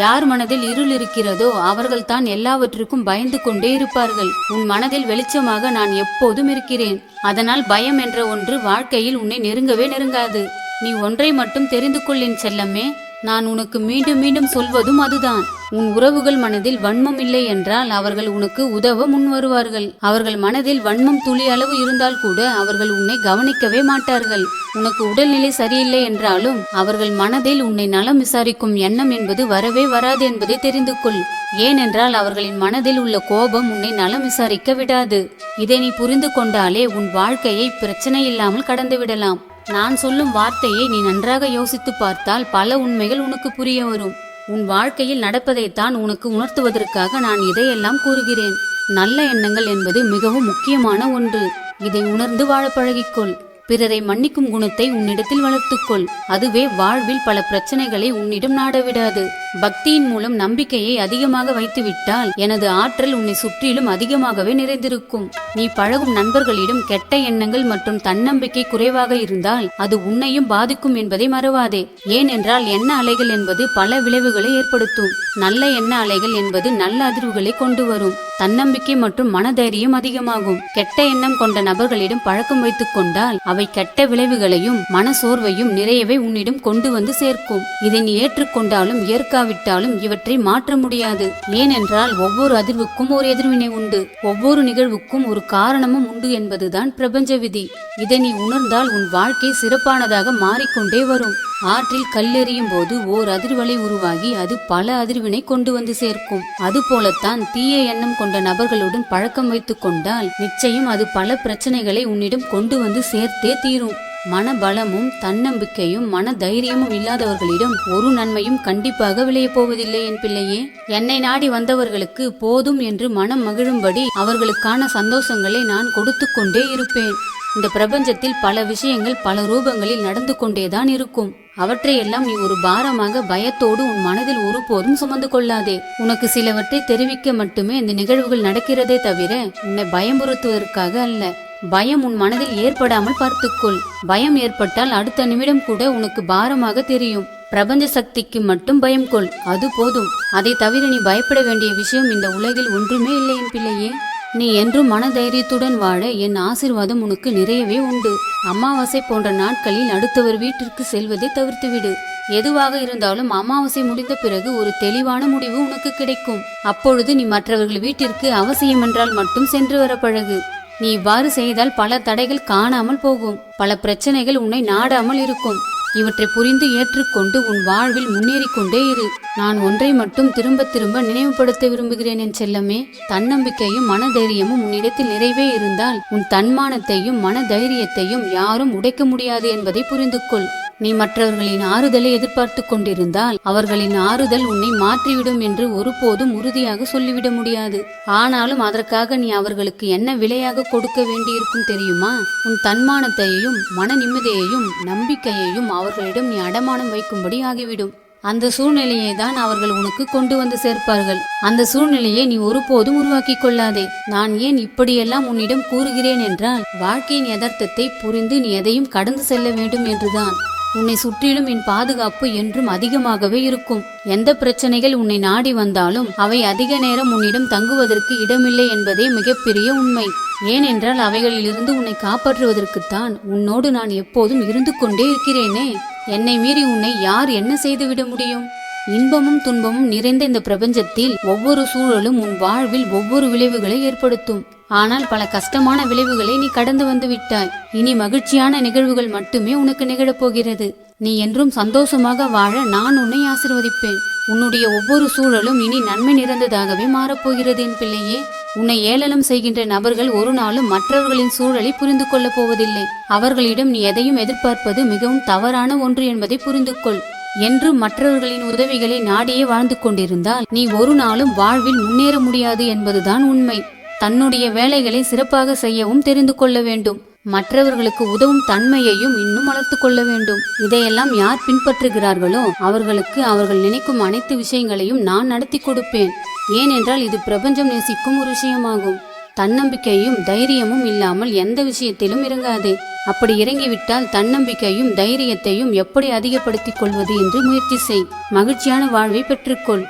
யார் மனதில் இருள் இருக்கிறதோ அவர்கள் தான் எல்லாவற்றுக்கும் பயந்து கொண்டே இருப்பார்கள். உன் மனதில் வெளிச்சமாக நான் எப்போதும் இருக்கிறேன். அதனால் பயம் என்ற ஒன்று வாழ்க்கையில் உன்னை நெருங்கவே நெருங்காது. நீ ஒன்றை மட்டும் தெரிந்து கொள் என் செல்லமே. நான் உனக்கு மீண்டும் மீண்டும் சொல்வதும் அதுதான். உன் உறவுகள் மனதில் வன்மம் இல்லை என்றால் அவர்கள் உனக்கு உதவ முன் வருவார்கள். அவர்கள் மனதில் வன்மம் துளி அளவு இருந்தால் கூட அவர்கள் உன்னை கவனிக்கவே மாட்டார்கள். உனக்கு உடல்நிலை சரியில்லை என்றாலும் அவர்கள் மனதில் உன்னை நலம் விசாரிக்கும் எண்ணம் என்பது வரவே வராது என்பதை தெரிந்து கொள். ஏனென்றால் அவர்களின் மனதில் உள்ள கோபம் உன்னை நலம் விசாரிக்க விடாது. இதை நீ புரிந்து கொண்டாலே உன் வாழ்க்கையை பிரச்சனை இல்லாமல் கடந்து விடலாம். நான் சொல்லும் வார்த்தையை நீ நன்றாக யோசித்து பார்த்தால் பல உண்மைகள் உனக்கு புரிய வரும். உன் வாழ்க்கையில் நடப்பதைத்தான் உனக்கு உணர்த்துவதற்காக நான் இதையெல்லாம் கூறுகிறேன். நல்ல எண்ணங்கள் என்பது மிகவும் முக்கியமான ஒன்று. இதை உணர்ந்து வாழ பழகிக்கொள். பிறரை மன்னிக்கும் குணத்தை உன்னிடத்தில் வளர்த்துக்கொள். அதுவே வாழ்வில் பல பிரச்சனைகளை உன்னிடம் நாடவிடாது. பக்தியின் மூலம் நம்பிக்கையை அதிகமாக வைத்துவிட்டால் எனது ஆற்றல் உன்னை சுற்றிலும் அதிகமாகவே நிறைந்திருக்கும். நீ பழகும் நண்பர்களிடம் கெட்ட எண்ணங்கள் மற்றும் தன்னம்பிக்கை குறைவாக இருந்தால் அது உன்னையும் பாதிக்கும் என்பதை மறவாதே. ஏனென்றால் எண்ண அலைகள் என்பது பல விளைவுகளை ஏற்படுத்தும். நல்ல எண்ண அலைகள் என்பது நல்ல அதிர்வுகளை கொண்டு வரும். தன்னம்பிக்கை மற்றும் மனதைரியம் அதிகமாகும். கெட்ட எண்ணம் கொண்ட நபர்களிடம் பழக்கம் வைத்துக் கொண்டால் அவை கெட்ட விளைவுகளையும் மன சோர்வையும் நிறையவே உன்னிடம் கொண்டு வந்து சேர்க்கும். இதை நீ ஏற்றுக்கொண்டாலும் ஏற்காவிட்டாலும் இவற்றை மாற்ற முடியாது. ஏனென்றால் ஒவ்வொரு அதிர்வுக்கும் ஒரு எதிர்வினை உண்டு. ஒவ்வொரு நிகழ்வுக்கும் ஒரு காரணமும் உண்டு என்பதுதான் பிரபஞ்ச விதி. இதை நீ உணர்ந்தால் உன் வாழ்க்கை சிறப்பானதாக மாறிக்கொண்டே வரும். ஆற்றில் கல்லெறியும் போது ஓர் அதிர்வலை உருவாகி அது பல அதிர்வினை கொண்டு வந்து சேர்க்கும். அதுபோலத்தான் தீய எண்ணம் கொண்ட நபர்களுடன் பழக்கம் வைத்துக் கொண்டால் நிச்சயம் அது பல பிரச்சனைகளை உன்னிடம் கொண்டு வந்து சேர்த்தே தீரும். மன பலமும் தன்னம்பிக்கையும் மன தைரியமும் இல்லாதவர்களிடம் ஒரு நன்மையும் கண்டிப்பாக விளைய போவதில்லை என் பிள்ளையே. என்னை நாடி வந்தவர்களுக்கு போதும் என்று மனம் மகிழும்படி அவர்களுக்கான சந்தோஷங்களை நான் கொடுத்து கொண்டே இருப்பேன். இந்த பிரபஞ்சத்தில் பல விஷயங்கள் பல ரூபங்களில் நடந்து கொண்டேதான் இருக்கும். அவற்றையெல்லாம் நீ ஒரு பாரமாக பயத்தோடு உன் மனதில் ஒருபோதும் சுமந்து கொள்ளாதே. உனக்கு சிலவற்றை தெரிவிக்க மட்டுமே இந்த நிகழ்வுகள் நடக்கிறதே தவிர உன்னை பயமுறுத்துவதற்காக அல்ல. பயம் உன் மனதில் ஏற்படாமல் பார்த்துக்கொள். பயம் ஏற்பட்டால் அடுத்த நிமிடம் கூட உனக்கு பாரமாக தெரியும். பிரபஞ்ச சக்திக்கு மட்டும் பயம் கொள், அது போதும். அதை தவிர நீ பயப்பட வேண்டிய விஷயம் இந்த உலகில் ஒன்றுமே இல்லை என் பிள்ளையே. நீ என்றும் மன தைரியத்துடன் வாழ என் ஆசீர்வாதம் உனக்கு நிறையவே உண்டு. அமாவாசை போன்ற நாட்களில் அடுத்தவர் வீட்டிற்கு செல்வதை தவிர்த்துவிடு. எதுவாக இருந்தாலும் அமாவாசை முடிந்த பிறகு ஒரு தெளிவான முடிவு உனக்கு கிடைக்கும். அப்பொழுது நீ மற்றவர்கள் வீட்டிற்கு அவசியம் என்றால் மட்டும் சென்று வர பழகு. நீ இவ்வாறு செய்தால் பல தடைகள் காணாமல் போகும். பல பிரச்சனைகள் உன்னை நாடாமல் இருக்கும். இவற்றை புரிந்து ஏற்றுக்கொண்டு உன் வாழ்வில் முன்னேறி கொண்டே இரு. நான் ஒன்றை மட்டும் திரும்ப திரும்ப நினைவுபடுத்த விரும்புகிறேன் என் செல்லமே. தன்னம்பிக்கையும் மனதைரியமும் உன்னிடத்தில் நிறைவே இருந்தால் உன் தன்மானத்தையும் மன தைரியத்தையும் யாரும் உடைக்க முடியாது என்பதை புரிந்து கொள். நீ மற்றவர்களின் ஆறுதலை எதிர்பார்த்து கொண்டிருந்தால் அவர்களின் ஆறுதல் உன்னை மாற்றிவிடும் என்று ஒருபோதும் உறுதியாக சொல்லிவிட முடியாது. ஆனாலும் அதற்காக நீ அவர்களுக்கு என்ன விலையாக கொடுக்க வேண்டியிருக்கும் தெரியுமா? உன் தன்மானத்தையும் மன நிம்மதியையும் நம்பிக்கையையும் அவர்களிடம் நீ அடமானம் வைக்கும்படி ஆகிவிடும். அந்த சூழ்நிலையை தான் அவர்கள் உனக்கு கொண்டு வந்து சேர்ப்பார்கள். அந்த சூழ்நிலையை நீ ஒருபோதும் உருவாக்கி கொள்ளாதே. நான் ஏன் இப்படியெல்லாம் உன்னிடம் கூறுகிறேன் என்றால் வாழ்க்கையின் யதார்த்தத்தை புரிந்து நீ எதையும் கடந்து செல்ல வேண்டும் என்றுதான். உன்னை சுற்றிலும் என் பாதுகாப்பு என்றும் அதிகமாகவே இருக்கும். எந்த பிரச்சனைகள் உன்னை நாடி வந்தாலும் அவை அதிக நேரம் உன்னிடம் தங்குவதற்கு இடமில்லை என்பதே மிகப்பெரிய உண்மை. ஏனென்றால் அவைகளிலிருந்து உன்னை காப்பாற்றுவதற்குத்தான் உன்னோடு நான் எப்போதும் இருந்து கொண்டே இருக்கிறேனே. என்னை மீறி உன்னை யார் என்ன செய்துவிட முடியும்? இன்பமும் துன்பமும் நிறைந்த இந்த பிரபஞ்சத்தில் ஒவ்வொரு சூழலும் உன் வாழ்வில் ஒவ்வொரு விளைவுகளை ஏற்படுத்தும். ஆனால் பல கஷ்டமான விளைவுகளை நீ கடந்து வந்து விட்டாய். இனி மகிழ்ச்சியான நிகழ்வுகள் மட்டுமே உனக்கு நிகழப் போகிறது. நீ என்றும் சந்தோஷமாக வாழ நான் உன்னை ஆசீர்வதிப்பேன். உன்னுடைய ஒவ்வொரு சூழலும் இனி நன்மை நிறைந்ததாகவே மாறப்போகிறது என் பிள்ளையே. உன்னை ஏளனம் செய்கின்ற நபர்கள் ஒரு நாளும் மற்றவர்களின் சூழலை புரிந்து கொள்ளப் போவதில்லை. அவர்களிடம் நீ எதையும் எதிர்பார்ப்பது மிகவும் தவறான ஒன்று என்பதை புரிந்து கொள். என்றும் மற்றவர்களின் உதவிகளை நாடியே வாழ்ந்து கொண்டிருந்தால் நீ ஒரு நாளும் வாழ்வில் முன்னேற முடியாது என்பதுதான் உண்மை. தன்னுடைய வேலைகளை சிறப்பாக செய்யவும் தெரிந்து கொள்ள வேண்டும். மற்றவர்களுக்கு உதவும் தன்மையையும் இன்னும் வளர்த்து கொள்ள வேண்டும். இதையெல்லாம் யார் பின்பற்றுகிறார்களோ அவர்களுக்கு அவர்கள் நினைக்கும் அனைத்து விஷயங்களையும் நான் நடத்தி கொடுப்பேன். ஏனென்றால் இது பிரபஞ்சம் நேசிக்கும் ஒரு விஷயமாகும். தன்னம்பிக்கையும் தைரியமும் இல்லாமல் எந்த விஷயத்திலும் இறங்காதே. அப்படி இறங்கிவிட்டால் தன்னம்பிக்கையும் தைரியத்தையும் எப்படி அதிகப்படுத்திக் கொள்வது என்று முயற்சி செய். மகிழ்ச்சியான வாழ்வை பெற்றுக்கொள்.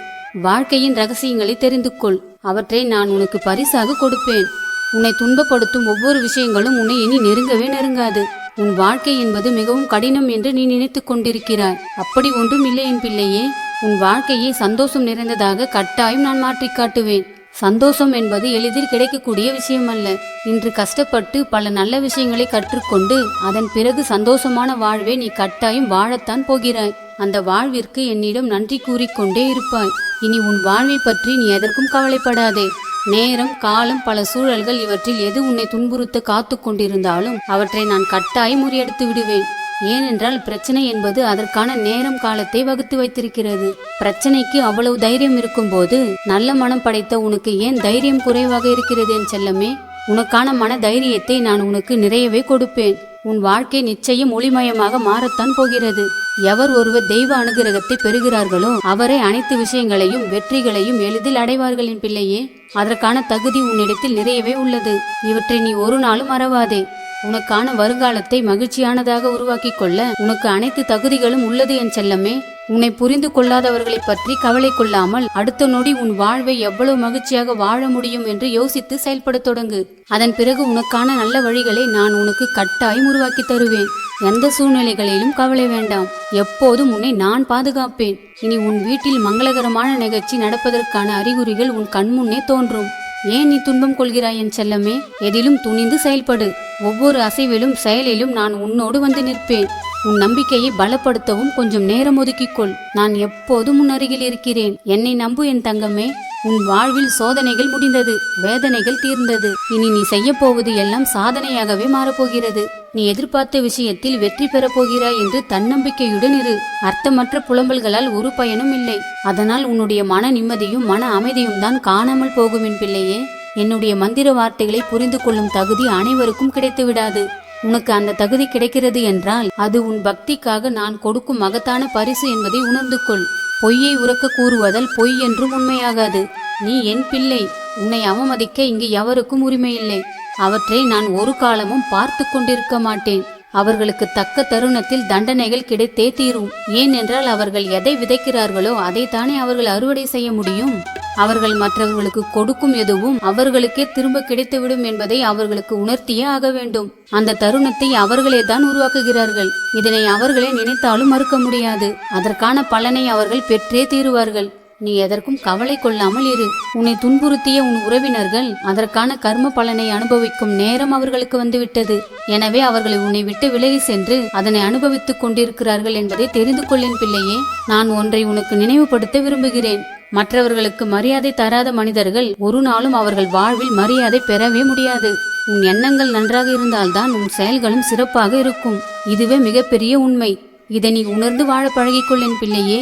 வாழ்க்கையின் ரகசியங்களை தெரிந்து கொள். அவற்றை நான் உனக்கு பரிசாக கொடுப்பேன். உன்னை துன்பப்படுத்தும் ஒவ்வொரு விஷயங்களும் உன்னை இனி நெருங்கவே நெருங்காது. உன் வாழ்க்கை என்பது மிகவும் கடினம் என்று நீ நினைத்துக் கொண்டிருக்கிறாய். அப்படி ஒன்றும் இல்லை என் பிள்ளையே. உன் வாழ்க்கையை சந்தோஷம் நிறைந்ததாக கட்டாயம் நான் மாற்றி காட்டுவேன். சந்தோஷம் என்பது எளிதில் கிடைக்கக்கூடிய விஷயம் அல்ல. இன்று கஷ்டப்பட்டு பல நல்ல விஷயங்களை கற்றுக்கொண்டு அதன் பிறகு சந்தோஷமான வாழ்வை நீ கட்டாயம் வாழத்தான் போகிறாய். அந்த வாழ்விற்கு என்னிடம் நன்றி கூறிக்கொண்டே இருப்பாய். இனி உன் வாழ்வை பற்றி நீ எதற்கும் கவலைப்படாதே. நேரம், காலம், பல சூழல்கள் இவற்றில் எது உன்னை துன்புறுத்த காத்து கொண்டிருந்தாலும் அவற்றை நான் கட்டாயம் முறியடித்து விடுவேன். ஏனென்றால் பிரச்சனை என்பது அதற்கான நேரம் காலத்தை வகுத்து வைத்திருக்கிறது. பிரச்சனைக்கு அவ்வளவு தைரியம் இருக்கும்போது நல்ல மனம் படைத்த உனக்கு ஏன் தைரியம் குறைவாக இருக்கிறது என் செல்லமே? உனக்கான மன தைரியத்தை நான் உனக்கு நிறையவே கொடுப்பேன். உன் வாழ்க்கை நிச்சயம் ஒளிமயமாக மாறத்தான் போகிறது. எவர் ஒருவர் தெய்வ அனுகிரகத்தை பெறுகிறார்களோ அவரே அனைத்து விஷயங்களையும் வெற்றிகளையும் எளிதில் அடைவார்கள் என் பிள்ளையே. அதற்கான தகுதி உன்னிடத்தில் நிறையவே உள்ளது. இவற்றை நீ ஒரு நாளும் மறவாதே. உனக்கான வருங்காலத்தை மகிழ்ச்சியானதாக உருவாக்கி கொள்ள உனக்கு அனைத்து தகுதிகளும் உள்ளது என் செல்லமே. உன்னை புரிந்து கொள்ளாதவர்களை பற்றி கவலை கொள்ளாமல் அடுத்த நொடி உன் வாழ்வை எவ்வளவு மகிழ்ச்சியாக வாழ முடியும் என்று யோசித்து செயல்பட தொடங்கு. அதன் பிறகு உனக்கான நல்ல வழிகளை நான் உனக்கு கட்டாயம் உருவாக்கி தருவேன். எந்த சூழ்நிலைகளிலும் கவலை வேண்டாம். எப்போதும் உன்னை நான் பாதுகாப்பேன். இனி உன் வீட்டில் மங்களகரமான நிகழ்ச்சி நடப்பதற்கான அறிகுறிகள் உன் கண்முன்னே தோன்றும். ஏன் நீ துன்பம் கொள்கிறாய் என் செல்லமே? எதிலும் துணிந்து செயல்படு. ஒவ்வொரு அசைவிலும் செயலிலும் நான் உன்னோடு வந்து நிற்பேன். உன் நம்பிக்கையை பலப்படுத்தவும் கொஞ்சம் நேரம் ஒதுக்கிக்கொள். நான் எப்போதும் உன் அருகில் இருக்கிறேன். என்னை நம்பு என் தங்கமே. உன் வாழ்வில் சோதனைகள் முடிந்தது, வேதனைகள் தீர்ந்தது. இனி நீ செய்ய போவது எல்லாம் சாதனையாகவே மாறப்போகிறது. நீ எதிர்பார்த்த விஷயத்தில் வெற்றி பெறப் போகிறாய் என்று தன்னம்பிக்கையுடன் இரு. அர்த்தமற்ற புலம்பல்களால் ஒரு பயனும் இல்லை. அதனால் உன்னுடைய மன நிம்மதியும் மன அமைதியும் தான் காணாமல் போகும் என் பிள்ளையே. என்னுடைய மந்திர வார்த்தைகளை புரிந்து கொள்ளும் தகுதி அனைவருக்கும் கிடைத்து விடாது. உனக்கு அந்த தகுதி கிடைக்கிறது என்றால் அது உன் பக்திக்காக நான் கொடுக்கும் மகத்தான பரிசு என்பதை உணர்ந்து கொள். பொய்யை உரக்க கூறுவதால் பொய் என்றும் உண்மையாகாது. நீ என் பிள்ளை. உன்னை அவமதிக்க இங்கு எவருக்கும் உரிமையில்லை. அவற்றை நான் ஒரு காலமும் பார்த்து கொண்டிருக்க மாட்டேன். அவர்களுக்கு தக்க தருணத்தில் தண்டனைகள் கிடைத்தே தீரும். ஏனென்றால் அவர்கள் எதை விதைக்கிறார்களோ அதைத்தானே அவர்கள் அறுவடை செய்ய முடியும். அவர்கள் மற்றவர்களுக்கு கொடுக்கும் எதுவும் அவர்களுக்கே திரும்ப கிடைத்துவிடும் என்பதை அவர்களுக்கு உணர்த்தியே ஆக வேண்டும். அந்த தருணத்தை அவர்களே தான் உருவாக்குகிறார்கள். இதனை அவர்களே நினைத்தாலும் மறுக்க முடியாது. அதற்கான பலனை அவர்கள் பெற்றே தீருவார்கள். நீ எதற்கும் கவலை கொள்ளாமல் இரு. உன்னை துன்புறுத்திய உன் உறவினர்கள் அதற்கான கர்ம பலனை அனுபவிக்கும் நேரம் அவர்களுக்கு வந்துவிட்டது. எனவே அவர்களை உன்னை விட்டு விலகி சென்று அதனை அனுபவித்துக் கொண்டிருக்கிறார்கள் என்பதை தெரிந்து கொள்ளின் பிள்ளையே. நான் ஒன்றை உனக்கு நினைவுபடுத்த விரும்புகிறேன். மற்றவர்களுக்கு மரியாதை தராத மனிதர்கள் ஒரு நாளும் அவர்கள் வாழ்வில் மரியாதை பெறவே முடியாது. உன் எண்ணங்கள் நன்றாக இருந்தால்தான் உன் செயல்களும் சிறப்பாக இருக்கும். இதுவே மிகப்பெரிய உண்மை. இதை நீ உணர்ந்து வாழ பழகிக்கொள் என் பிள்ளையே.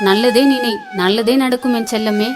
நல்லதே நினை, நல்லதே நடக்கும் என் செல்லமே.